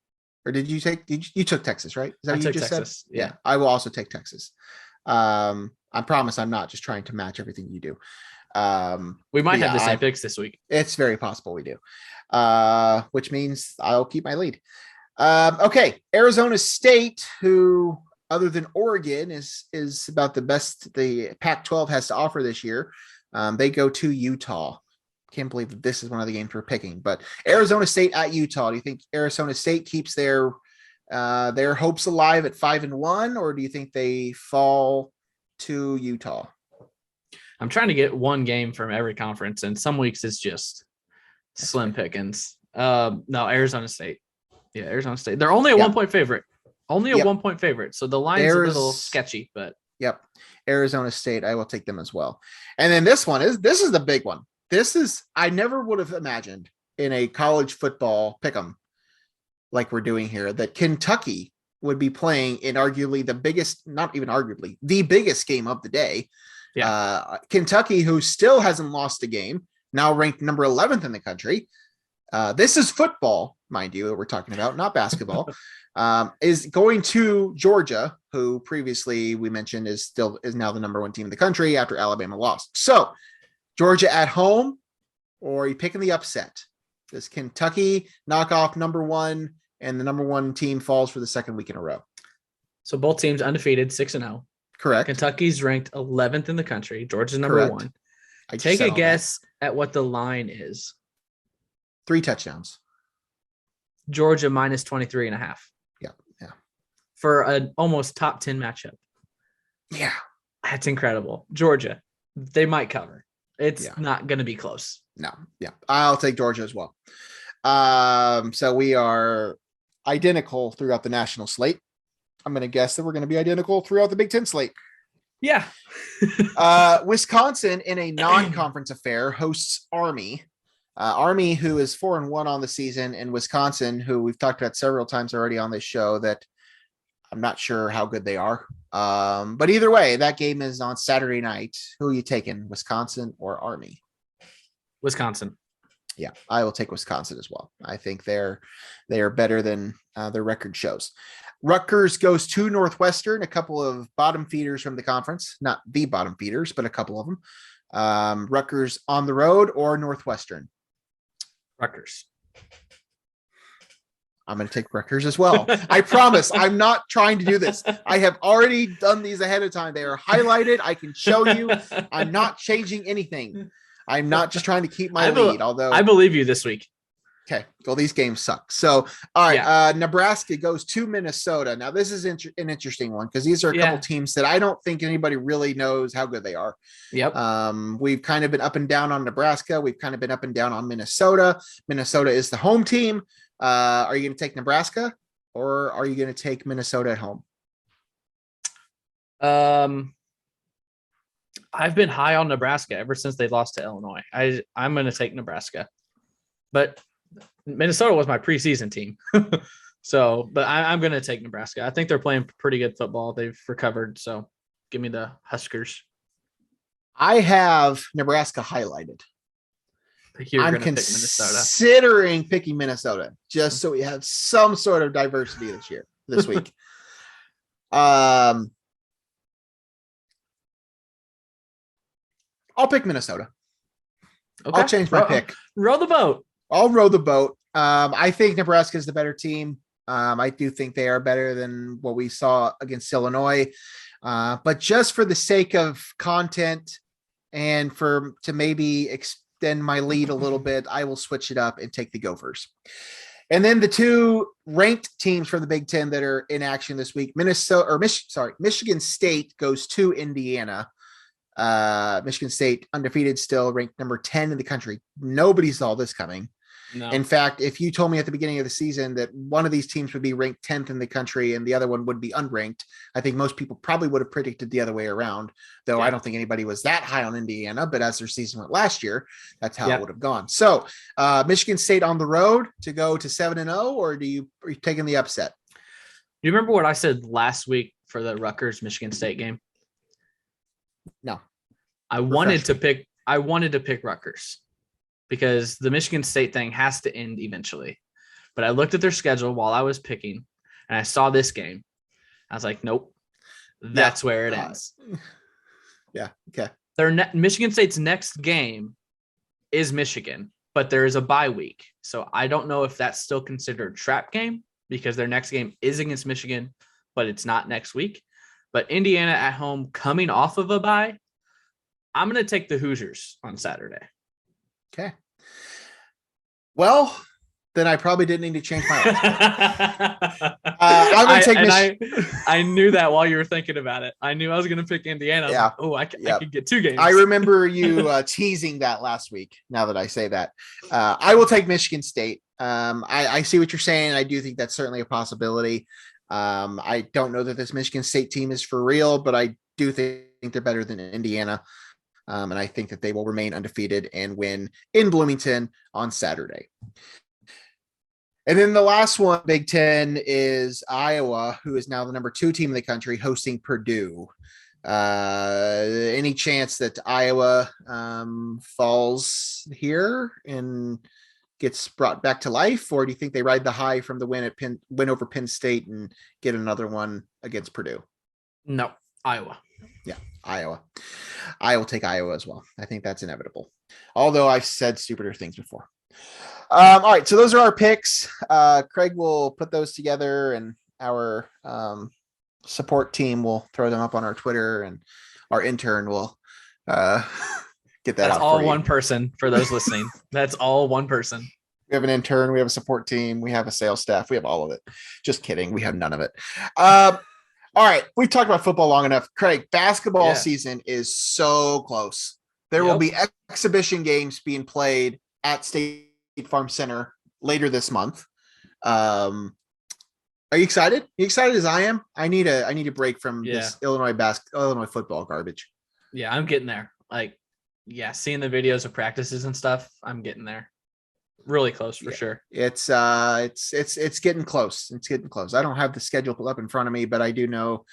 Or did you took Texas, right? Is that what you just Texas. Said? Yeah. I will also take Texas. I promise I'm not just trying to match everything you do. We might have the same picks this week. It's very possible we do. Which means I'll keep my lead. Okay. Arizona State, who other than Oregon is about the best the Pac-12 has to offer this year. They go to Utah. Can't believe that this is one of the games we're picking, but Arizona State at Utah. Do you think Arizona State keeps their hopes alive at 5-1, or do you think they fall to Utah? I'm trying to get one game from every conference, and some weeks it's just slim pickings. No, Arizona State. Yeah, Arizona State. They're only a 1 point favorite. Only a 1 point favorite. So the line's a little sketchy, but yep. Arizona State, I will take them as well. And then this is the big one. I never would have imagined in a college football pick'em like we're doing here that Kentucky would be playing in arguably the biggest, not even arguably, the biggest game of the day. Yeah. Kentucky, who still hasn't lost a game, now ranked number 11th in the country. This is football, mind you, that we're talking about, not basketball. Is going to Georgia, who previously we mentioned is now the number 1 team in the country after Alabama lost. So Georgia at home, or are you picking the upset? Does Kentucky knock off number 1 and the number 1 team falls for the second week in a row? So both teams undefeated, 6-0. Correct. Kentucky's ranked 11th in the country. Georgia's number 1. Take a guess at what the line is. 3 touchdowns. Georgia minus 23.5. Yeah. For an almost top 10 matchup. Yeah. That's incredible. Georgia, they might cover. It's not going to be close. No. Yeah. I'll take Georgia as well. So we are identical throughout the national slate. I'm going to guess that we're going to be identical throughout the Big Ten slate. Yeah. Wisconsin, in a non-conference affair, hosts Army. Army, who is 4-1 on the season, and Wisconsin, who we've talked about several times already on this show, that I'm not sure how good they are. But either way, that game is on Saturday night. Who are you taking, Wisconsin or Army? Wisconsin. Yeah, I will take Wisconsin as well. I think they are better than their record shows. Rutgers goes to Northwestern, a couple of bottom feeders from the conference, not the bottom feeders, but a couple of them. Rutgers on the road or Northwestern? Rutgers. I'm going to take Rutgers as well. I promise I'm not trying to do this. I have already done these ahead of time. They are highlighted. I can show you. I'm not changing anything. I'm not just trying to keep my lead, although I believe you this week. Okay. Well, these games suck. So, all right. Nebraska goes to Minnesota. Now, this is an interesting one because these are a couple teams that I don't think anybody really knows how good they are. Yep. We've kind of been up and down on Nebraska. We've kind of been up and down on Minnesota. Minnesota is the home team. Are you going to take Nebraska or are you going to take Minnesota at home? I've been high on Nebraska ever since they lost to Illinois. I'm going to take Nebraska, but Minnesota was my preseason team. But I'm going to take Nebraska. I think they're playing pretty good football. They've recovered. So give me the Huskers. I have Nebraska highlighted. I'm considering picking Minnesota just so we have some sort of diversity this week. I'll pick Minnesota. Okay. I'll change my pick. Row the boat. I'll row the boat. I think Nebraska is the better team. I do think they are better than what we saw against Illinois. But just for the sake of content and to maybe extend my lead a little bit, I will switch it up and take the Gophers. And then the two ranked teams from the Big Ten that are in action this week, Michigan State goes to Indiana. Michigan State undefeated, still ranked number 10 in the country. Nobody saw this coming. No. In fact, if you told me at the beginning of the season that one of these teams would be ranked 10th in the country and the other one would be unranked, I think most people probably would have predicted the other way around, though I don't think anybody was that high on Indiana, but as their season went last year, that's how it would have gone. So Michigan State on the road to go to 7-0, or are you taking the upset? Do you remember what I said last week for the Rutgers Michigan State game? No. I wanted to pick Rutgers because the Michigan State thing has to end eventually. But I looked at their schedule while I was picking and I saw this game. I was like, nope, that's where it ends. Yeah. Okay. Michigan State's next game is Michigan, but there is a bye week. So I don't know if that's still considered a trap game because their next game is against Michigan, but it's not next week. But Indiana at home coming off of a bye, I'm going to take the Hoosiers on Saturday. Okay. Well, then I probably didn't need to change my answer. I'm going to take Michigan. I knew that while you were thinking about it. I knew I was going to pick Indiana. Yeah. I could get two games. I remember you teasing that last week, now that I say that. I will take Michigan State. I see what you're saying. I do think that's certainly a possibility. I don't know that this Michigan State team is for real, but I do think they're better than Indiana. And I think that they will remain undefeated and win in Bloomington on Saturday. And then the last one, Big Ten, is Iowa, who is now the number 2 team in the country, hosting Purdue. Any chance that Iowa falls here and gets brought back to life, or do you think they ride the high from the win over Penn State and get another one against Purdue? No, Iowa. Yeah, Iowa. I will take Iowa as well. I think that's inevitable. Although I've said stupider things before. All right, so those are our picks. Craig will put those together, and our support team will throw them up on our Twitter, and our intern will get that That's out. all one person for those listening. That's all one person. We have an intern. We have a support team. We have a sales staff. We have all of it. Just kidding. We have none of it. All right. We've talked about football long enough. Craig, basketball season is so close. There will be exhibition games being played at State Farm Center later this month. Are you excited? You excited as I am? I need a break from this Illinois football garbage. Yeah, I'm getting there. Seeing the videos of practices and stuff, I'm getting there. really close for Yeah. sure. It's getting close. It's getting close. I don't have the schedule pulled up in front of me, but I do know,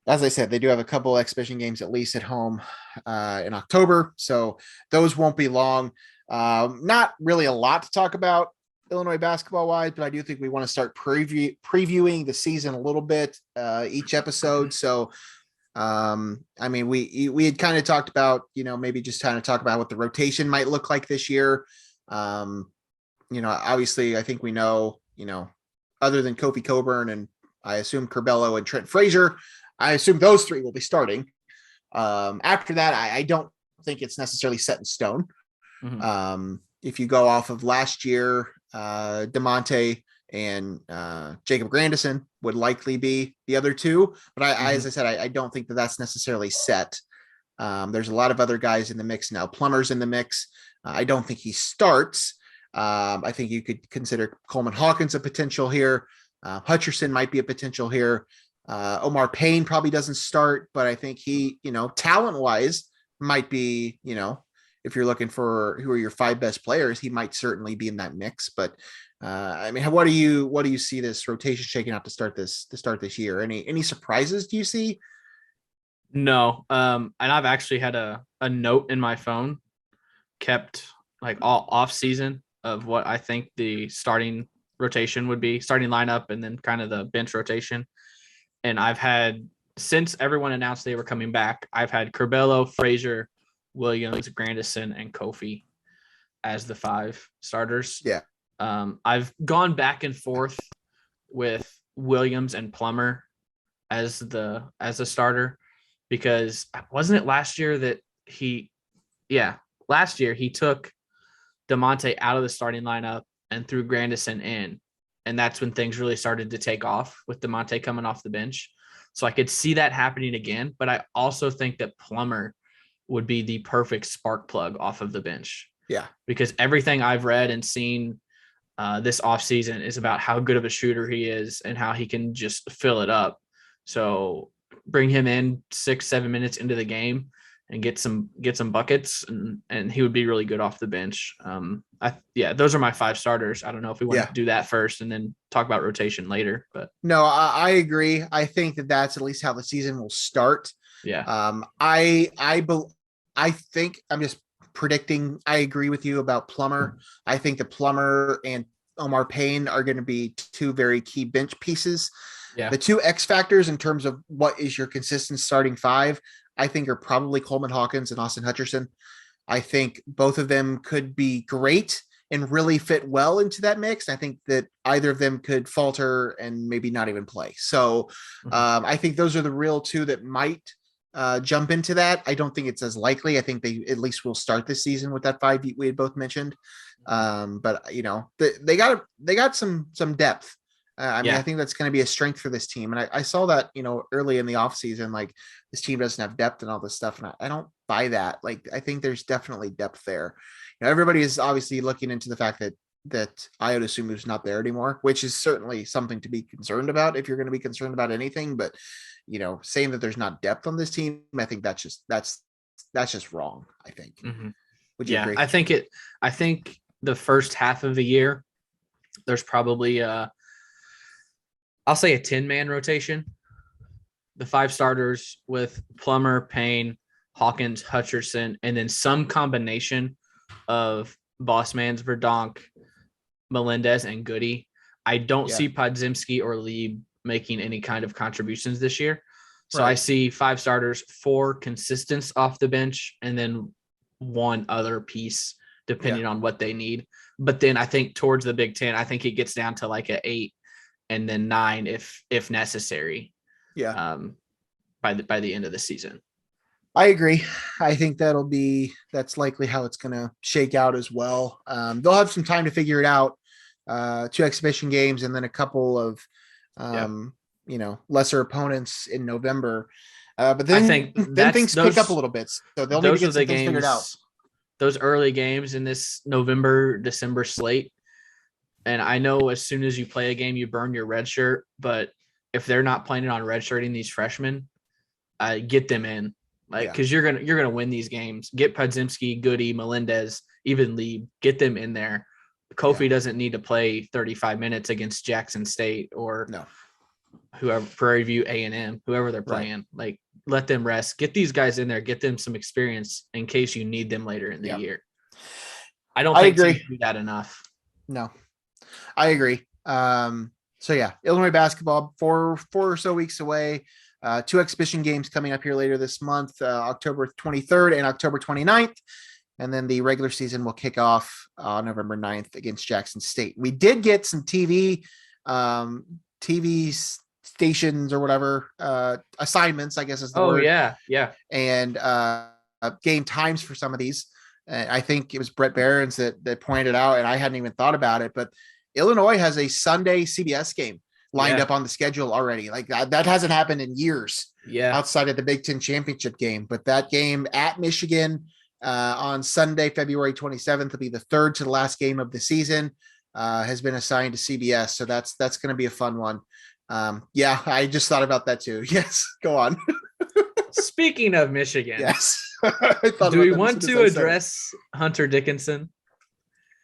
as I said, they do have a couple exhibition games at least at home in October. So those won't be long. Not really a lot to talk about Illinois basketball wise, but I do think we want to start previewing the season a little bit each episode. So, I mean, we had kind of talked about, maybe just kind of talk about what the rotation might look like this year. Obviously I think we know, other than Kofi Coburn and I assume Curbelo and Trent Frazier, I assume those three will be starting. After that, I don't think it's necessarily set in stone. Mm-hmm. If you go off of last year, DeMonte and Jacob Grandison would likely be the other two. But I as I said, I don't think that that's necessarily set. There's a lot of other guys in the mix now. Plummer's in the mix. I don't think he starts. I think you could consider Coleman Hawkins a potential here. Hutcherson might be a potential here. Omar Payne probably doesn't start, but I think he, talent-wise might be, if you're looking for who are your 5 best players, he might certainly be in that mix. But I mean, what do you see this rotation shaking out to start this year? Any surprises do you see? No. And I've actually had a note in my phone kept like all off season of what I think the starting rotation would be, starting lineup, and then kind of the bench rotation. And I've had, since everyone announced they were coming back, I've had Curbelo, Frazier, Williams, Grandison, and Kofi as the 5 starters. Yeah. I've gone back and forth with Williams and Plummer as a starter, because wasn't it last year that last year he took DeMonte out of the starting lineup and threw Grandison in. And that's when things really started to take off with DeMonte coming off the bench. So I could see that happening again. But I also think that Plummer would be the perfect spark plug off of the bench. Yeah. Because everything I've read and seen this offseason is about how good of a shooter he is and how he can just fill it up. So bring him in 6-7 minutes into the game and get some buckets, and he would be really good off the bench. Those are my 5 starters. I don't know if we want to do that first and then talk about rotation later, but no, I agree. I think that that's at least how the season will start. Yeah. I think I'm just predicting. I agree with you about Plummer. I think that Plummer and Omar Payne are going to be 2 very key bench pieces. Yeah. The 2 X factors in terms of what is your consistent starting 5, I think are probably Coleman Hawkins and Austin Hutcherson. I think both of them could be great and really fit well into that mix. I think that either of them could falter and maybe not even play. So I think those are the real 2 that might jump into that. I don't think it's as likely. I think they at least will start this season with that 5 we had both mentioned. But they got some depth. I think that's going to be a strength for this team. And I saw that, early in the offseason, like this team doesn't have depth and all this stuff. And I don't buy that. Like, I think there's definitely depth there. Everybody is obviously looking into the fact that Iota Sumu's not there anymore, which is certainly something to be concerned about if you're going to be concerned about anything. But, saying that there's not depth on this team, I think that's just wrong, I think. Mm-hmm. Would you agree? I think the first half of the year, there's probably I'll say a 10-man rotation. The 5 starters with Plummer, Payne, Hawkins, Hutcherson, and then some combination of Bossmans, Verdonk, Melendez, and Goody. I don't see Podziemski or Lieb making any kind of contributions this year. So I see 5 starters, 4 consistents off the bench, and then 1 other piece depending on what they need. But then I think towards the Big Ten, I think it gets down to like an 8 and then 9 if necessary. Yeah. By the end of the season. I agree. I think that's likely how it's going to shake out as well. They'll have some time to figure it out. 2 exhibition games and then a couple of, lesser opponents in November. But then, I think then things pick up a little bit. So they'll need to get some things figured out. Those early games in this November, December slate. And I know as soon as you play a game, you burn your red shirt. But if they're not planning on redshirting these freshmen, get them in. Because you're gonna win these games. Get Podziemski, Goody, Melendez, even Lieb. Get them in there Kofi doesn't need to play 35 minutes against Jackson State or whoever, Prairie View A&M, whoever they're playing. Like, let them rest. Get these guys in there. Get them some experience in case you need them later in the year. I don't think teams do that enough. No, I agree. So yeah, Illinois basketball, four or so weeks away. 2 exhibition games coming up here later this month, October 23rd and October 29th. And then the regular season will kick off on November 9th against Jackson State. We did get some TV stations or whatever, assignments, I guess is the word. Yeah. And game times for some of these. I think it was Brett Behrens that pointed out, and I hadn't even thought about it, but Illinois has a Sunday CBS game lined up on the schedule already. Like that hasn't happened in years outside of the Big Ten championship game. But that game at Michigan on Sunday, February 27th will be the third to the last game of the season, has been assigned to CBS. So that's going to be a fun one. I just thought about that too. Yes, go on. Speaking of Michigan. Yes. Do we want to address Hunter Dickinson?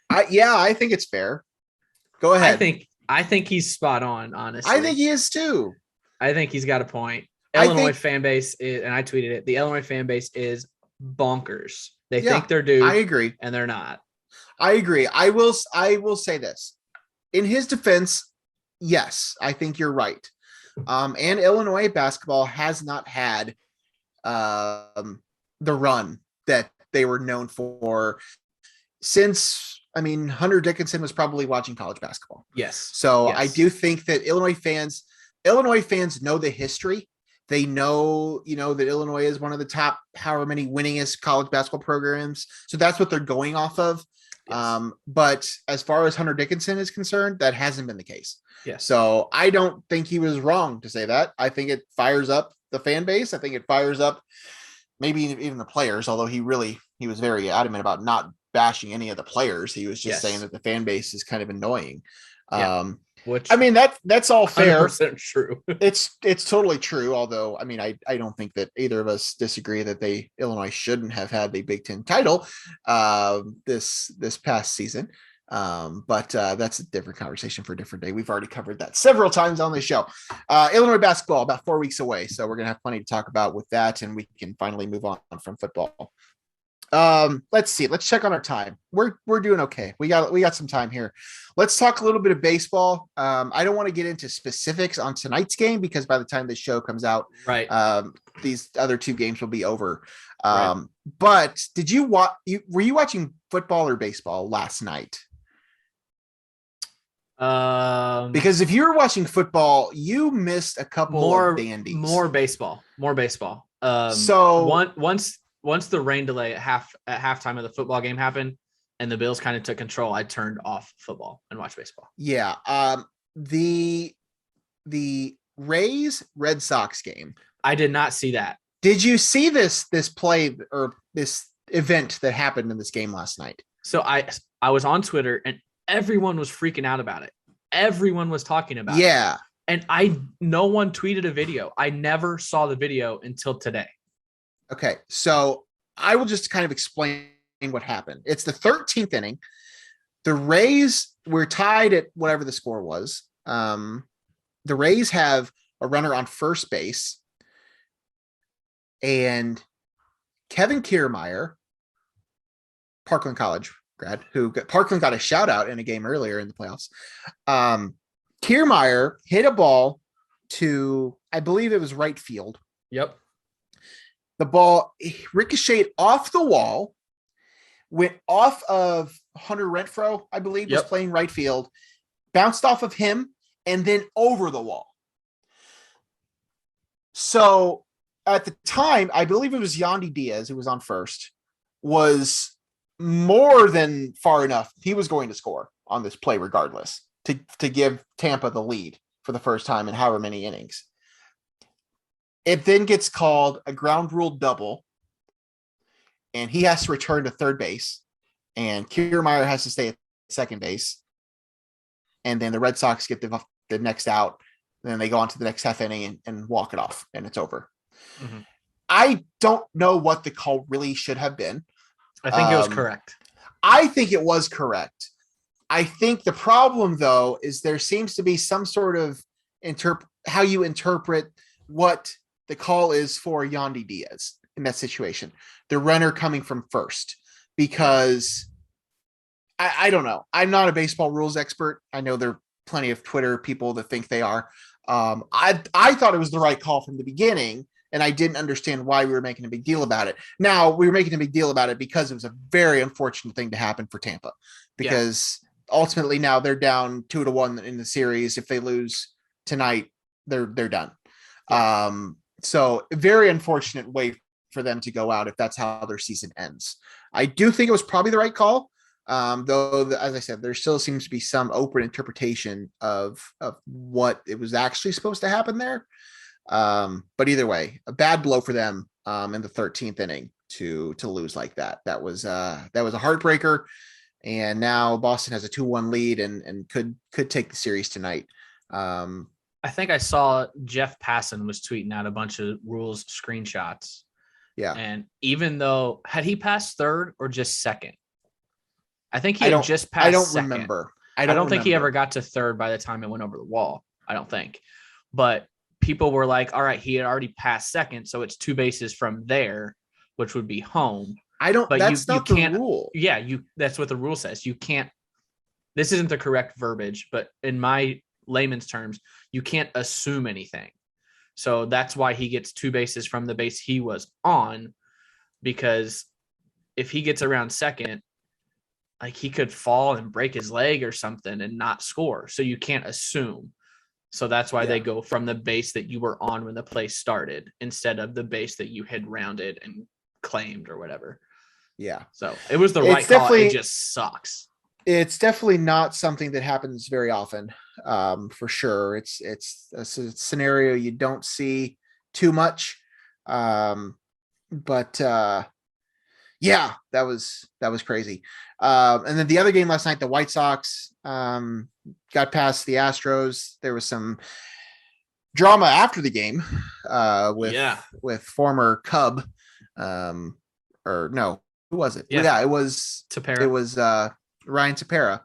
I think it's fair. Go ahead. I think he's spot on, honestly. I think he is too. I think he's got a point. Illinois fan base is, and I tweeted it, the Illinois fan base is bonkers. They think they're due. I agree. And they're not. I agree. I will say this. In his defense, yes, I think you're right. And Illinois basketball has not had the run that they were known for since, Hunter Dickinson was probably watching college basketball. Yes. So I do think that Illinois fans know the history. They know, that Illinois is one of the top however many winningest college basketball programs. So that's what they're going off of. Yes. But as far as Hunter Dickinson is concerned, that hasn't been the case. Yes. So I don't think he was wrong to say that. I think it fires up the fan base. I think it fires up maybe even the players, although he was very adamant about not bashing any of the players. He was just saying that the fan base is kind of annoying. Which that's all fair. 100% true. It's totally true. Although, I don't think that either of us disagree that Illinois shouldn't have had the Big Ten title this past season. But that's a different conversation for a different day. We've already covered that several times on the show. Illinois basketball about 4 weeks away. So we're going to have plenty to talk about with that, and we can finally move on from football. Let's see. Let's check on our time. We're doing okay. We got some time here. Let's talk a little bit of baseball. I don't want to get into specifics on tonight's game because by the time this show comes out, these other 2 games will be over. But did you were you watching football or baseball last night? Because if you were watching football, you missed a couple of dandies. More baseball. So once the rain delay at halftime of the football game happened and the Bills kind of took control, I turned off football and watched baseball. Yeah. The Rays Red Sox game. I did not see that. Did you see this play or this event that happened in this game last night? So I was on Twitter and everyone was freaking out about it. Everyone was talking about it. Yeah. And no one tweeted a video. I never saw the video until today. Okay. So I will just kind of explain what happened. It's the 13th inning. The Rays were tied at whatever the score was. The Rays have a runner on first base, and Kevin Kiermaier, Parkland College grad, Parkland got a shout out in a game earlier in the playoffs. Kiermaier hit a ball to, I believe it was right field. Yep. The ball ricocheted off the wall, went off of Hunter Renfroe, I believe, was playing right field, bounced off of him, and then over the wall. So at the time, I believe it was Yandy Diaz who was on first, was more than far enough. He was going to score on this play regardless to give Tampa the lead for the first time in however many innings. It then gets called a ground rule double, and he has to return to third base, and Kiermaier has to stay at second base. And then the Red Sox get the next out. And then they go on to the next half inning and walk it off, and it's over. Mm-hmm. I don't know what the call really should have been. I think it was correct. I think it was correct. I think the problem, though, is there seems to be some sort of how you interpret what the call is for Yandy Diaz in that situation, the runner coming from first, because I don't know. I'm not a baseball rules expert. I know there are plenty of Twitter people that think they are. I thought it was the right call from the beginning, and I didn't understand why we were making a big deal about it. Now we were making a big deal about it because it was a very unfortunate thing to happen for Tampa, because ultimately now they're down 2-1 in the series. If they lose tonight, they're done. So very unfortunate way for them to go out if that's how their season ends. I do think it was probably the right call. Though, as I said, there still seems to be some open interpretation of what it was actually supposed to happen there. But either way, a bad blow for them in the 13th inning to lose like that. That was a heartbreaker. And now Boston has a 2-1 lead and could take the series tonight. I think I saw Jeff Passan was tweeting out a bunch of rules screenshots. Yeah. And even though, had he passed third or just second? I think he had just passed. I don't second. Remember. I don't think he ever got to third by the time it went over the wall. I don't think. But people were like, all right, he had already passed second, so it's 2 bases from there, which would be home. But that's not the rule. Yeah, that's what the rule says. You can't, this isn't the correct verbiage, but in my layman's terms, you can't assume anything. So that's why he gets 2 bases from the base he was on, because if he gets around second, like he could fall and break his leg or something and not score. So you can't assume. So that's why they go from the base that you were on when the play started instead of the base that you had rounded and claimed or whatever. Yeah. So it was the right call. It just sucks. It's definitely not something that happens very often, for sure. It's a scenario you don't see too much. But yeah, that was crazy. And then the other game last night, the White Sox got past the Astros. There was some drama after the game with former Cub, or no, who was it? Yeah, it was Tepera. It was Ryan Tepera,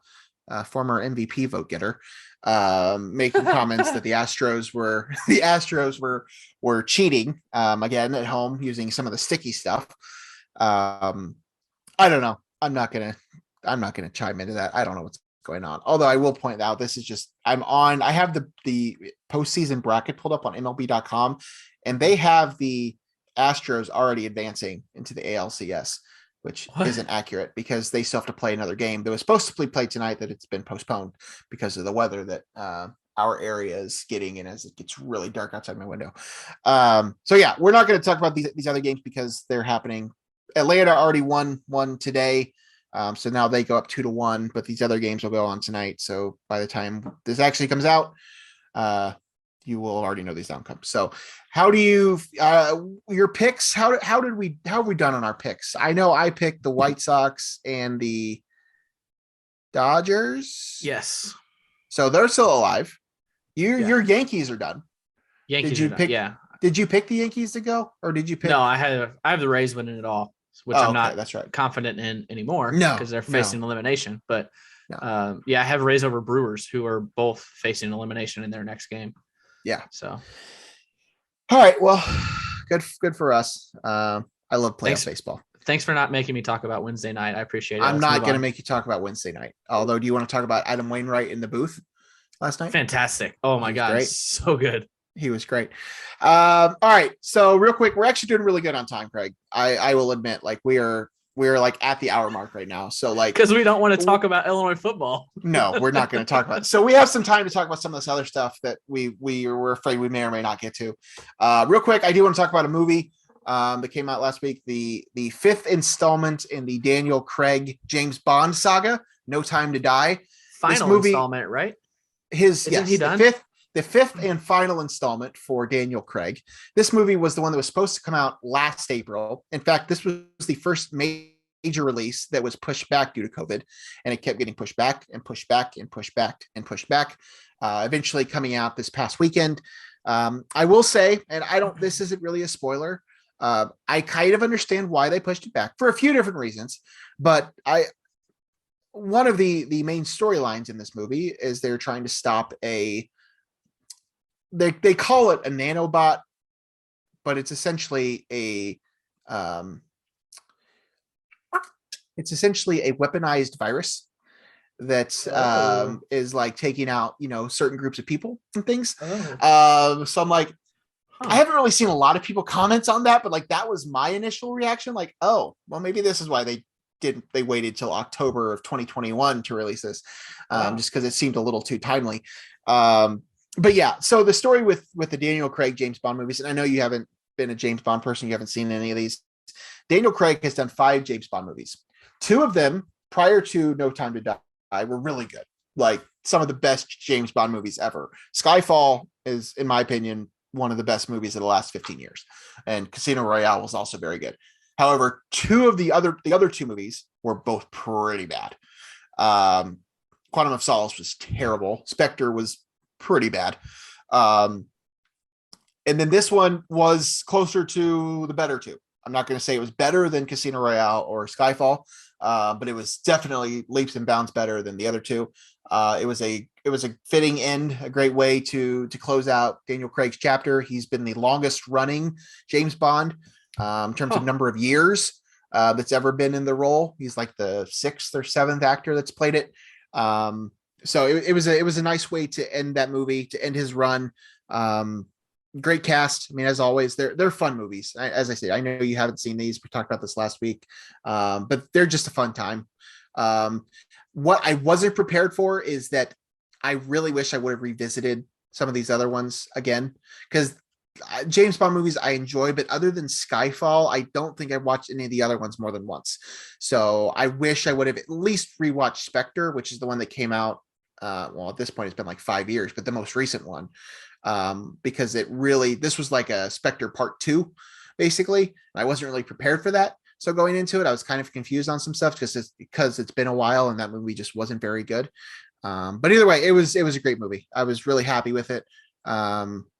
former MVP vote getter, making comments that the Astros were cheating again at home using some of the sticky stuff. I don't know. I'm not gonna chime into that. I don't know what's going on. Although I will point out, this is just I have the postseason bracket pulled up on MLB.com, and they have the Astros already advancing into the ALCS, which isn't accurate because they still have to play another game that was supposed to be played tonight that it's been postponed because of the weather that our area is getting in as it gets really dark outside my window. So yeah, we're not going to talk about these other games because they're happening. Atlanta already won today. So now they go up 2-1, but these other games will go on tonight. So by the time this actually comes out, you will already know these outcomes. So how do you, your picks, how have we done on our picks? I know I picked the White Sox and the Dodgers. Yes. So they're still alive. Your Yankees are done. Yankees Did you pick the Yankees to go, or did you pick? No, I have the Rays winning it all, which I'm not that's right. confident in anymore. No, because they're facing elimination. But no. I have Rays over Brewers, who are both facing elimination in their next game. Yeah. So, all right. Well, good for us. I love playoff baseball. Thanks for not making me talk about Wednesday night. I appreciate it. I'm not going to make you talk about Wednesday night. Although, do you want to talk about Adam Wainwright in the booth last night? Fantastic. Oh my God. Great. So good. He was great. All right. So real quick, we're actually doing really good on time, Craig. I will admit, like we're like at the hour mark right now. So like, because we don't want to talk about Illinois football. No, we're not going to talk about it. So we have some time to talk about some of this other stuff that we were afraid we may or may not get to. Real quick, I do want to talk about a movie that came out last week, the 5th installment in the Daniel Craig James Bond saga, No Time to Die. Final installment, right? Isn't he done? The fifth and final installment for Daniel Craig. This movie was the one that was supposed to come out last April. In fact, this was the first major release that was pushed back due to COVID, and it kept getting pushed back and pushed back and pushed back and pushed back. Eventually coming out this past weekend. I will say, and this isn't really a spoiler. I kind of understand why they pushed it back for a few different reasons, but one of the main storylines in this movie is they're trying to stop they call it a nanobot, but it's essentially it's essentially a weaponized virus that is like taking out, certain groups of people and things. So I'm like, I haven't really seen a lot of people comments on that, but like that was my initial reaction. Like, oh, well, maybe this is why they waited till October of 2021 to release this, just because it seemed a little too timely. But yeah, so the story with the Daniel Craig James Bond movies, and I know you haven't been a James Bond person, you haven't seen any of these. Daniel Craig has done 5 James Bond movies. 2 of them prior to No Time to Die were really good, like some of the best James Bond movies ever. Skyfall is, in my opinion, one of the best movies of the last 15 years, and Casino Royale was also very good. However, 2 of the other 2 movies were both pretty bad. Quantum of Solace was terrible. Spectre was pretty bad. And then this one was closer to the better 2. I'm not going to say it was better than Casino Royale or Skyfall, but it was definitely leaps and bounds better than the other 2. It was a fitting end, a great way to close out Daniel Craig's chapter. He's been the longest running James Bond in terms of number of years that's ever been in the role. He's like the 6th or 7th actor that's played it. So it was a nice way to end that movie, to end his run. Great cast. I mean, as always, they're fun movies. As I said, I know you haven't seen these. We talked about this last week, but they're just a fun time. What I wasn't prepared for is that I really wish I would have revisited some of these other ones again, because James Bond movies I enjoy, but other than Skyfall, I don't think I've watched any of the other ones more than once. So I wish I would have at least rewatched Spectre, which is the one that came out. Well, at this point, it's been like 5 years, but the most recent one, because this was like a Spectre Part 2, basically. I wasn't really prepared for that. So going into it, I was kind of confused on some stuff because it's been a while and that movie just wasn't very good. But either way, it was a great movie. I was really happy with it.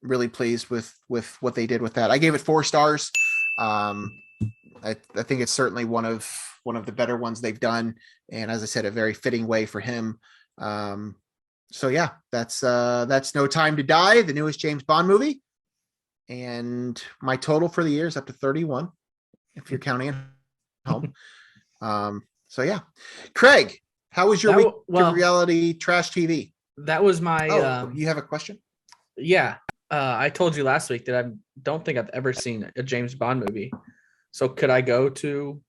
Really pleased with what they did with that. I gave it 4 stars. I think it's certainly one of the better ones they've done, and as I said, a very fitting way for him. So yeah, that's No Time to Die, the newest James Bond movie, and my total for the year is up to 31, if you're counting at home. So yeah, Craig, how was your week of reality trash TV? That was my. You have a question? Yeah, I told you last week that I don't think I've ever seen a James Bond movie. So could I go to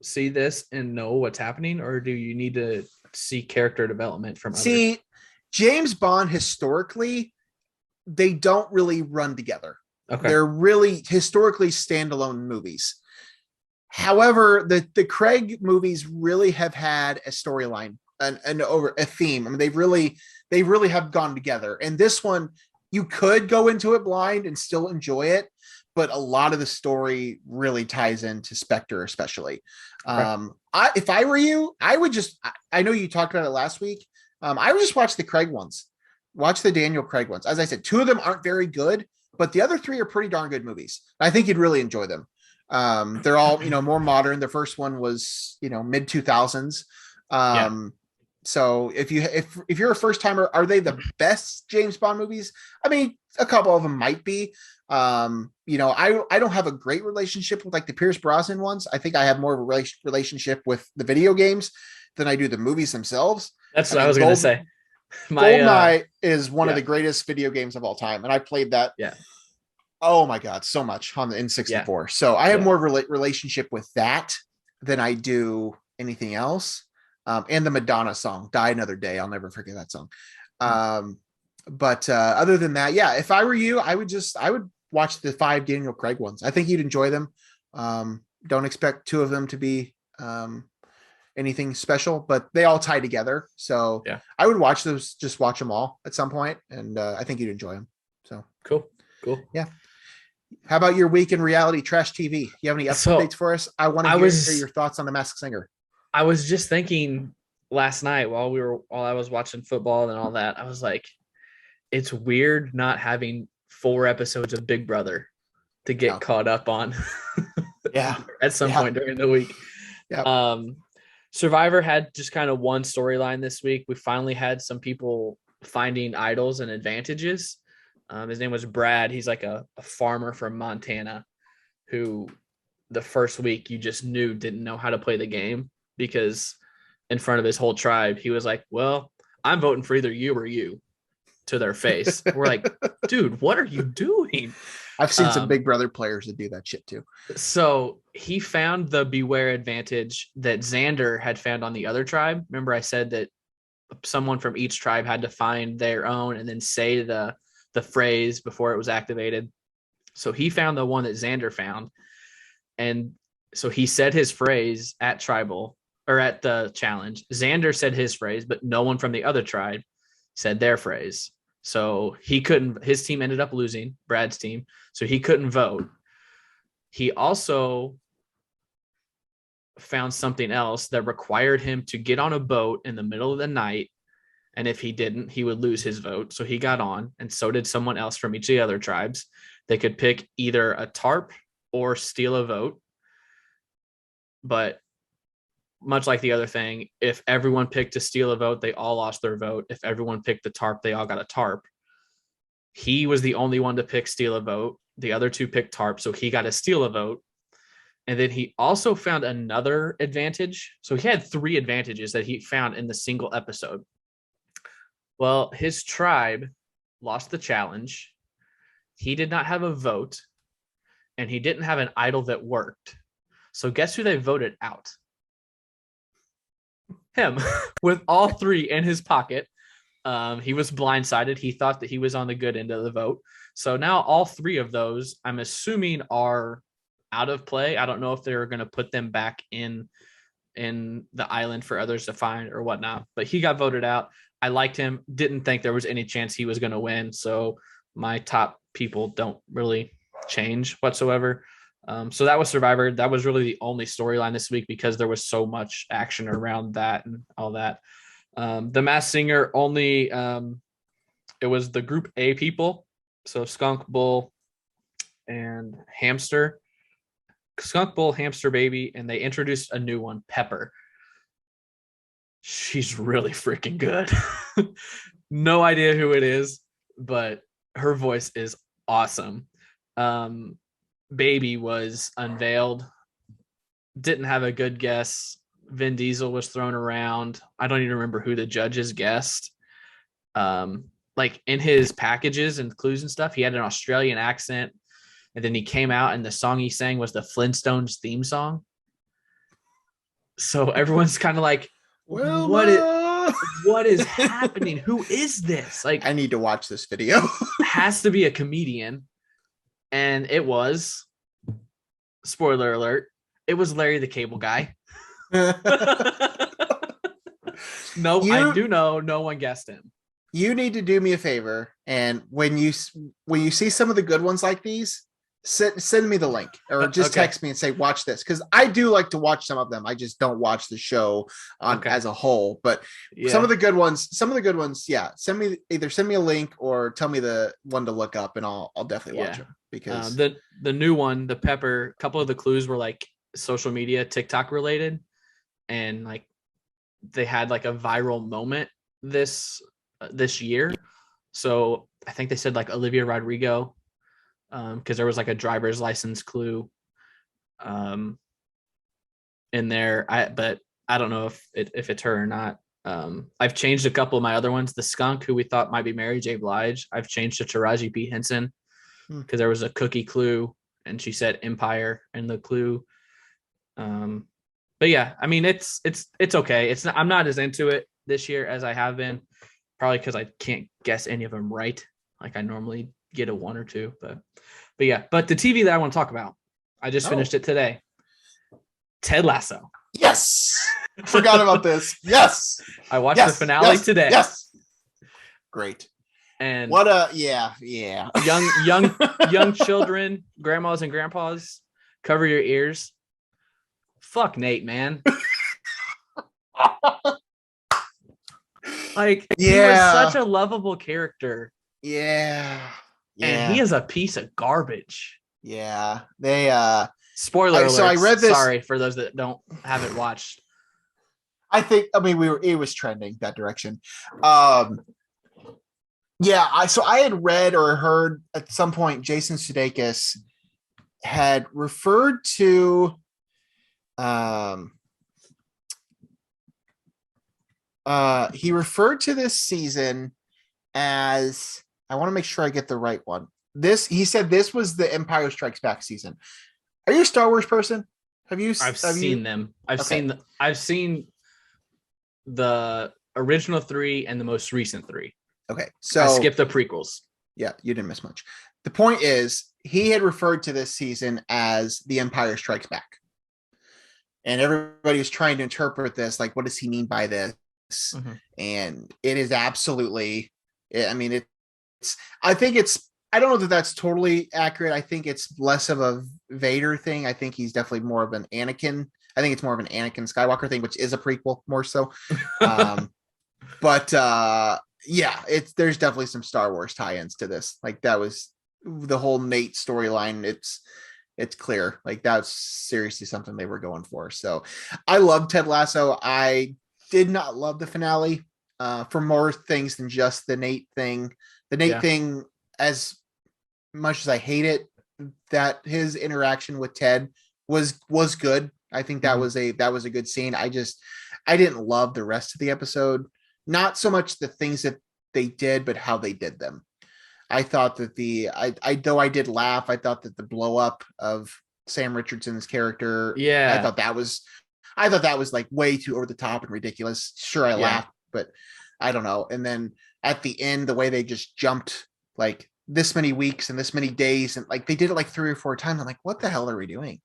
see this and know what's happening, or do you need to see character development from others? James Bond historically, they don't really run together. Okay. They're really historically standalone movies. However, the Craig movies really have had a storyline and over a theme. I mean, they really have gone together. And this one, you could go into it blind and still enjoy it, but a lot of the story really ties into Spectre, especially. If I were you, I would I know you talked about it last week. I would just watch the Craig ones, watch the Daniel Craig ones. As I said, 2 of them aren't very good, but the other 3 are pretty darn good movies. I think you'd really enjoy them. They're all, more modern. The first one was, mid 2000s. So if you're a first timer, are they the best James Bond movies? I mean, a couple of them might be. I don't have a great relationship with like the Pierce Brosnan ones. I think I have more of a relationship with the video games than I do the movies themselves. That's what I was going to say. GoldenEye is one of the greatest video games of all time, and I played that. Yeah. Oh my God, so much on the N64. Yeah. So I have more relationship with that than I do anything else. And the Madonna song, Die Another Day. I'll never forget that song. But other than that, yeah, if I were you, I would watch the 5 Daniel Craig ones. I think you'd enjoy them. Don't expect 2 of them to be anything special, but they all tie together. So yeah, I would watch those, just watch them all at some point, and I think you'd enjoy them. So cool. Yeah. How about your week in reality trash TV? You have any updates for us? I want to hear your thoughts on The Masked Singer. I was just thinking last night while I was watching football and all that, I was like, it's weird not having 4 episodes of Big Brother to get caught up on. Yeah. At some point during the week. Yeah. Survivor had just kind of one storyline this week. We finally had some people finding idols and advantages. His name was Brad. He's like a farmer from Montana who the first week you just knew didn't know how to play the game because in front of his whole tribe, he was like, well, I'm voting for either you or you to their face. We're like, dude, what are you doing? I've seen some Big Brother players that do that shit too. So he found the beware advantage that Xander had found on the other tribe. Remember I said that someone from each tribe had to find their own and then say the phrase before it was activated. So he found the one that Xander found. And so he said his phrase at tribal or at the challenge. Xander said his phrase, but no one from the other tribe said their phrase. So he couldn't, his team ended up losing, Brad's team. So he couldn't vote. He also found something else that required him to get on a boat in the middle of the night. And if he didn't, he would lose his vote. So he got on, and so did someone else from each of the other tribes. They could pick either a tarp or steal a vote. But much like the other thing, if everyone picked to steal a vote, they all lost their vote. If everyone picked the tarp, they all got a tarp. He was the only one to pick steal a vote. The other two picked tarp, so he got to steal a vote. And then he also found another advantage. So he had 3 advantages that he found in the single episode. Well, his tribe lost the challenge. He did not have a vote, and he didn't have an idol that worked. So guess who they voted out? Him, with all 3 in his pocket. He was blindsided. He thought that he was on the good end of the vote. So now all 3 of those, I'm assuming, are out of play. I don't know if they're going to put them back in the island for others to find or whatnot, but he got voted out. I liked him. Didn't think there was any chance he was going to win. So my top people don't really change whatsoever. So that was Survivor. That was really the only storyline this week because there was so much action around that and all that. The Masked Singer only, it was the Group A people. So Skunk, Bull, and Hamster. Skunk, Bull, Hamster, Baby, and they introduced a new one, Pepper. She's really freaking good. No idea who it is, but her voice is awesome. Baby was unveiled. Didn't have a good guess. Vin Diesel was thrown around. I don't even remember who the judges guessed. Like in his packages and clues and stuff, he had an Australian accent. And then he came out and the song he sang was the Flintstones theme song. So everyone's kind of like, well, what is happening? Who is this? Like, I need to watch this video. Has to be a comedian. And it was, spoiler alert, it was Larry the Cable Guy. No, I do know no one guessed him. You need to do me a favor, and when you see some of the good ones like these, send me the link or just text me and say watch this, because I do like to watch some of them. I just don't watch the show as a whole. But some of the good ones, yeah. Send me a link or tell me the one to look up, and I'll definitely watch them. Because the new one, the Pepper, a couple of the clues were like social media, TikTok related, and like they had like a viral moment this year. So I think they said like Olivia Rodrigo, because there was like a driver's license clue in there. But I don't know if it's her or not. I've changed a couple of my other ones. The Skunk, who we thought might be Mary J. Blige, I've changed to Taraji P. Henson because there was a cookie clue and she said Empire in the clue. But yeah, I mean, it's okay. I'm not as into it this year as I have been, probably because I can't guess any of them right. Like I normally get a 1 or 2, but yeah. But the TV that I want to talk about, I just finished it today. Ted Lasso. Yes. Forgot about this. Yes. I watched the finale today. Yes. Great. And what yeah. young children, grandmas and grandpas, cover your ears. Fuck Nate, man. Like he was such a lovable character. Yeah. And he is a piece of garbage. Yeah. They spoiler alert. So I read this. Sorry for those that haven't watched. I mean, it was trending that direction. Yeah, I had read or heard at some point Jason Sudeikis had referred to he referred to this season as, I want to make sure I get the right one. He said this was the Empire Strikes Back season. Are you a Star Wars person? I've seen them. I've seen the original 3 and the most recent 3. Okay, so I skipped the prequels. Yeah, you didn't miss much. The point is, he had referred to this season as The Empire Strikes Back. And everybody was trying to interpret this, like, what does he mean by this? Mm-hmm. And it is absolutely, I mean, I don't know that that's totally accurate. I think it's less of a Vader thing. I think he's definitely more of an Anakin. I think it's more of an Anakin Skywalker thing, which is a prequel more so. But yeah, there's definitely some Star Wars tie-ins to this. Like, that was the whole Nate storyline. It's clear. Like, that's seriously something they were going for. So I love Ted Lasso. I did not love the finale for more things than just the Nate thing. The Nate thing, as much as I hate it, that his interaction with Ted was good. I think that was a good scene. I didn't love the rest of the episode. Not so much the things that they did, but how they did them. I thought that though I did laugh, I thought that the blow up of Sam Richardson's character, I thought that was like way too over the top and ridiculous. Sure, I laughed, but I don't know. And then at the end, the way they just jumped like this many weeks and this many days, and like they did it like 3 or 4 times. I'm like, what the hell are we doing?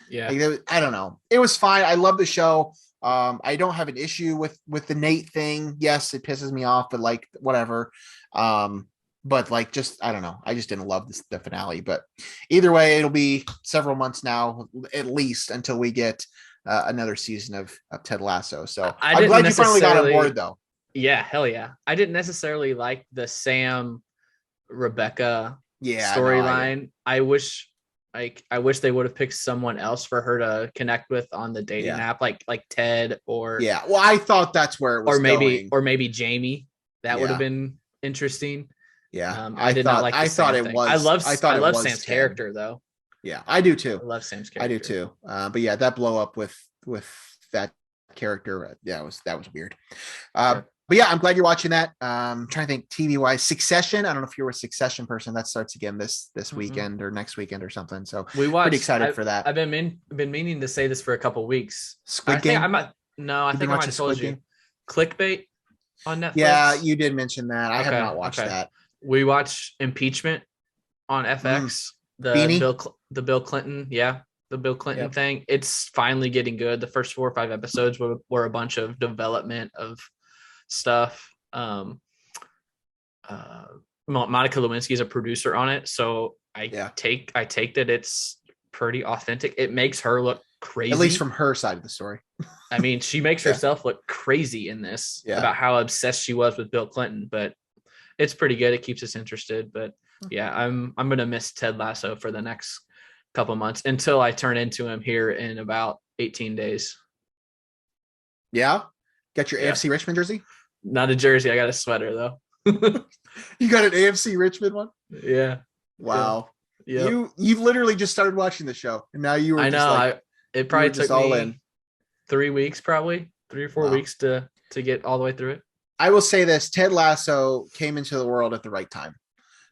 Yeah, like, I don't know. It was fine. I love the show. I don't have an issue with the Nate thing. Yes, it pisses me off, but like whatever. But like, just, I don't know. I just didn't love the finale, but either way, it'll be several months now, at least, until we get another season of Ted Lasso. So I'm glad you finally got on board though. Yeah. Hell yeah. I didn't necessarily like the Sam Rebecca storyline. I wish they would have picked someone else for her to connect with on the dating app, like Ted or well, I thought that's where it was or maybe Jamie. That would have been interesting. Yeah, I did not like. I thought it was. I love Sam's character though. Yeah, I do too. I love Sam's character. I do too. But yeah, that blow up with that character, that was weird. But yeah, I'm glad you're watching that. Trying to think TV wise, Succession. I don't know if you're a Succession person. That starts again this weekend or next weekend or something. So we watched. Pretty excited for that. I've been meaning to say this for a couple weeks. Squid Game. I might have told you. Clickbait on Netflix. Yeah, you did mention that. I have not watched that. We watched Impeachment on FX. The Bill Clinton. Yeah, the Bill Clinton thing. It's finally getting good. The first 4 or 5 episodes were a bunch of development of stuff. Monica Lewinsky is a producer on it, so I take that it's pretty authentic. It makes her look crazy, at least from her side of the story. I mean, she makes herself look crazy in this about how obsessed she was with Bill Clinton, but it's pretty good. It keeps us interested. But yeah, I'm gonna miss Ted Lasso for the next couple months until I turn into him here in about 18 days. Yeah. Got your AFC Richmond jersey? Not a jersey. I got a sweater though. You got an AFC Richmond one? Yeah. Wow. Yeah. You literally just started watching the show, and now you were. I know. It probably took me 3 weeks, probably 3 or 4 weeks to get all the way through it. I will say this: Ted Lasso came into the world at the right time.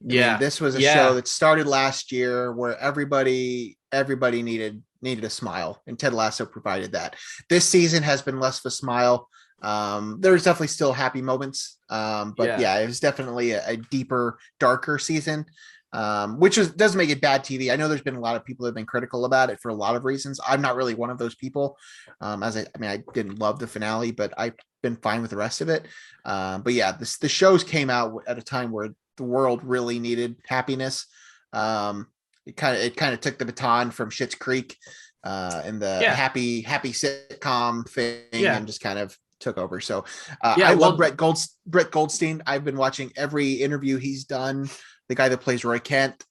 I mean, this was a show that started last year where everybody needed a smile, and Ted Lasso provided that. This season has been less of a smile. There's definitely still happy moments. But it was definitely a deeper, darker season, which doesn't make it bad TV. I know there's been a lot of people that have been critical about it for a lot of reasons. I'm not really one of those people. I didn't love the finale, but I've been fine with the rest of it. But yeah, the shows came out at a time where the world really needed happiness. It kind of took the baton from Schitt's Creek, and the happy sitcom thing, and just kind of took over. So I love Brett Goldstein. I've been watching every interview he's done. The guy that plays Roy Kent,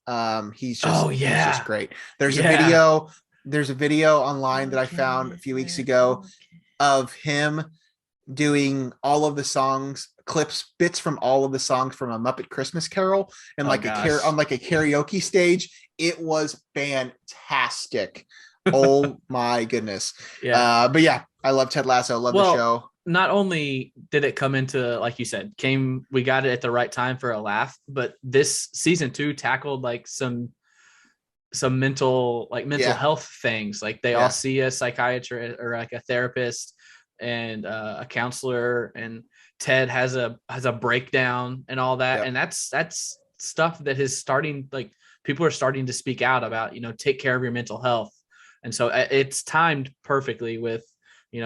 he's just great. There's a video online that I found a few weeks ago of him doing all of the songs, bits from all of the songs from A Muppet Christmas Carol, and on like a karaoke stage. It was fantastic. Oh my goodness. Yeah. But yeah, I love Ted Lasso. I love the show. Not only did it come into, like you said, we got it at the right time for a laugh, but this season 2 tackled like some mental health things. Like they all see a psychiatrist or like a therapist and a counselor, and Ted has a breakdown and all that. Yep. And that's stuff that is starting, like people are starting to speak out about, take care of your mental health. And so it's timed perfectly with,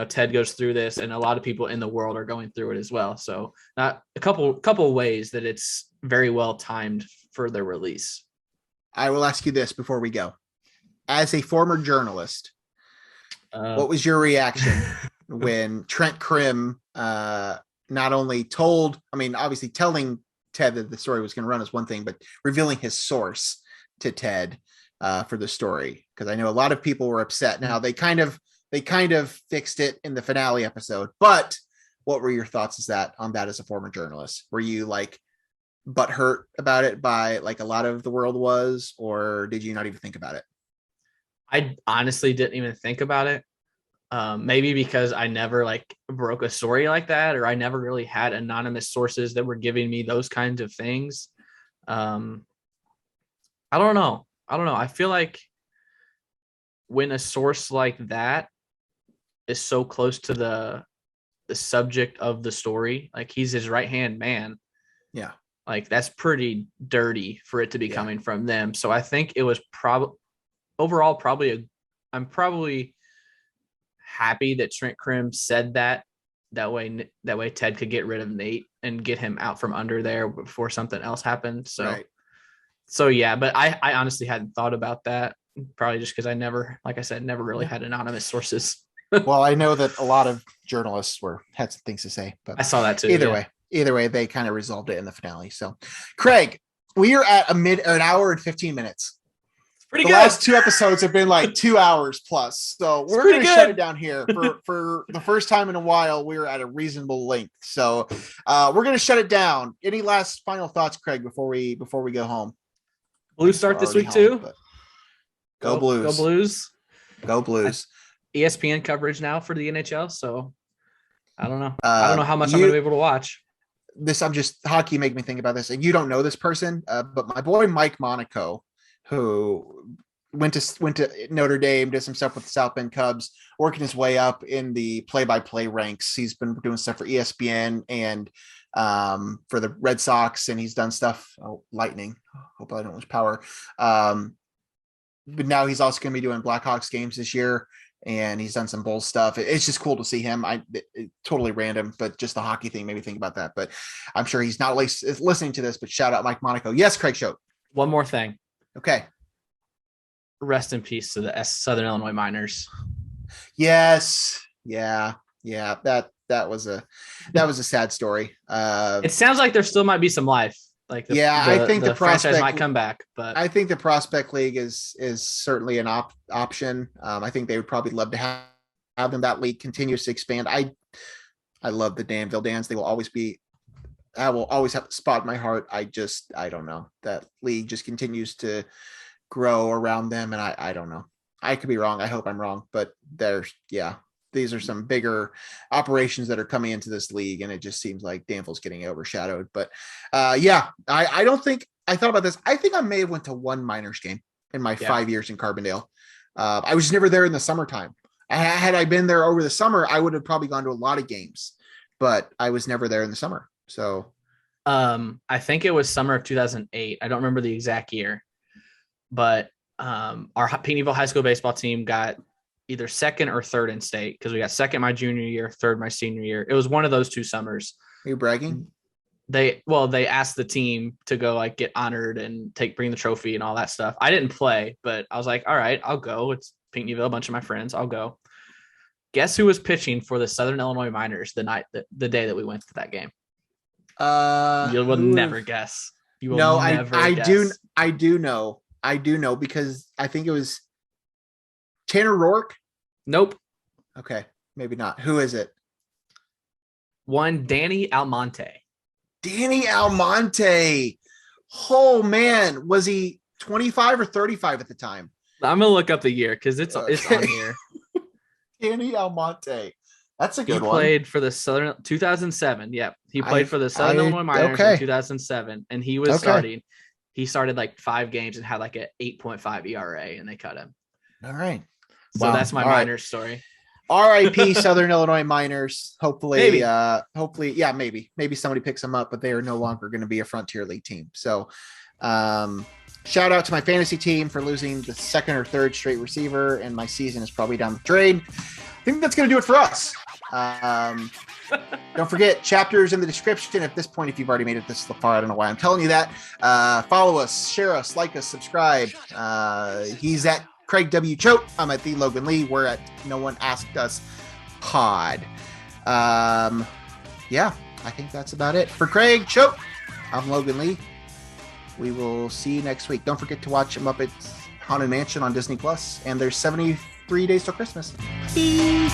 Ted goes through this, and a lot of people in the world are going through it as well. So not a couple ways that it's very well timed for their release. I will ask you this before we go. As a former journalist, what was your reaction when Trent Krim not only obviously telling Ted that the story was going to run is one thing, but revealing his source to Ted for the story? Because I know a lot of people were upset. Now they kind of fixed it in the finale episode, but what were your thoughts on that as a former journalist? Were you like butthurt about it by like a lot of the world was, or did you not even think about it? I honestly didn't even think about it. Maybe because I never like broke a story like that, or I never really had anonymous sources that were giving me those kinds of things. I don't know. I feel like when a source like that is so close to the subject of the story, like he's his right-hand man. Yeah. Like that's pretty dirty for it to be coming from them. So I think it was I'm probably happy that Trent Krim said that way Ted could get rid of Nate and get him out from under there before something else happened. So, right. So yeah, but I honestly hadn't thought about that, probably just because I never, like I said, never really had anonymous sources. Well, I know that a lot of journalists had some things to say, but I saw that too. Either way, they kind of resolved it in the finale. So, Craig, we are at an hour and 15 minutes. It's pretty good. The last 2 episodes have been like 2 hours plus. So we're going to shut it down here for the first time in a while. We're at a reasonable length. So we're going to shut it down. Any last final thoughts, Craig, before we go home? Blues start this week too. Go Blues. Go Blues. Go Blues. ESPN coverage now for the NHL. So I don't know. I don't know how much I'm going to be able to watch. Hockey make me think about this. And you don't know this person, but my boy Mike Monaco, who went to Notre Dame, did some stuff with the South Bend Cubs, working his way up in the play-by-play ranks. He's been doing stuff for ESPN and for the Red Sox, and he's done stuff. Lightning. Hope I don't lose power. But now he's also going to be doing Blackhawks games this year, and he's done some Bulls stuff. It's just cool to see him. Totally random, but just the hockey thing made me think about that. But I'm sure he's not listening to this, but shout out Mike Monaco. Yes, Craig Schote. One more thing. Okay. Rest in peace to the Southern Illinois Miners. Yes. Yeah. That was a sad story. It sounds like there still might be some life. Like I think the franchise might come back, but I think the Prospect League is certainly an option. I think they would probably love to have them. That league continues to expand. I love the Danville Dans. They will always be. I will always have a spot in my heart. I don't know. That league just continues to grow around them, and I don't know. I could be wrong. I hope I'm wrong, but these are some bigger operations that are coming into this league, and it just seems like Danville's getting overshadowed. But I don't think I thought about this. I think I may have went to one Miners game in my 5 years in Carbondale. I was never there in the summertime. Had I been there over the summer, I would have probably gone to a lot of games, but I was never there in the summer. So I think it was summer of 2008. I don't remember the exact year, but our Pinckneyville high school baseball team got either second or third in state, because we got second my junior year, third my senior year. It was one of those 2 summers. Are you bragging? They asked the team to go like get honored and bring the trophy and all that stuff. I didn't play, but I was like, all right, I'll go. It's Pinckneyville, a bunch of my friends. I'll go. Guess who was pitching for the Southern Illinois Miners the day that we went to that game? You will never guess. You will never guess. I do know because I think it was Tanner Rourke. Nope. Okay, maybe not. Who is it? One Danny Almonte. Danny Almonte. Oh man, was he 25 or 35 at the time? I'm gonna look up the year because it's on here. Danny Almonte. That's a good one. He played for the Southern 2007. Yep. He played for the Southern Illinois Miners in 2007. And he was starting. He started like 5 games and had like an 8.5 ERA and they cut him. All right. So that's my Miners story. RIP Southern Illinois Miners. Hopefully, Maybe. maybe somebody picks them up, but they are no longer going to be a Frontier League team. So shout out to my fantasy team for losing the second or third straight receiver, and my season is probably down the drain. I think that's going to do it for us. Don't forget, chapters in the description. At this point, if you've already made it this far, I don't know why I'm telling you that. Follow us, share us, like us, subscribe. He's at Craig W. Choate. I'm at the Logan Lee. We're at No One Asked Us Pod. I think that's about it. For Craig Choate, I'm Logan Lee. We will see you next week. Don't forget to watch Muppets Haunted Mansion on Disney Plus. And there's 73 days till Christmas. Peace.